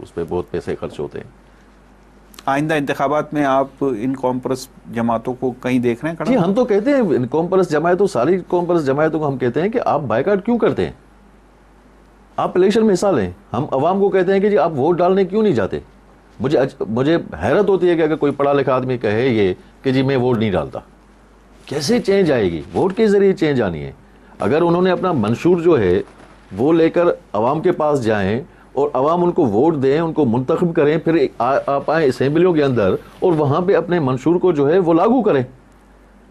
اس پہ بہت پیسے خرچ ہوتے ہیں. آئندہ انتخابات میں آپ ان قوم پرست جماعتوں کو کہیں دیکھ رہے ہیں؟ جی ہم تو کہتے ہیں قوم پرست جماعتوں, ساری قوم پرست جماعتوں کو ہم کہتے ہیں کہ آپ بائیکاٹ کیوں کرتے ہیں, آپ الیکشن میں حصہ لیں. ہم عوام کو کہتے ہیں کہ جی آپ ووٹ ڈالنے کیوں نہیں جاتے. مجھے حیرت ہوتی ہے کہ اگر کوئی پڑھا لکھا آدمی کہے یہ کہ جی میں ووٹ نہیں ڈالتا, کیسے چینج آئے گی؟ ووٹ کے ذریعے چینج آنی ہے. اگر انہوں نے اپنا منشور جو ہے وہ لے کر عوام کے پاس جائیں اور عوام ان کو ووٹ دیں, ان کو منتخب کریں, پھر آپ آئیں اسمبلیوں کے اندر اور وہاں پہ اپنے منشور کو جو ہے وہ لاگو کریں.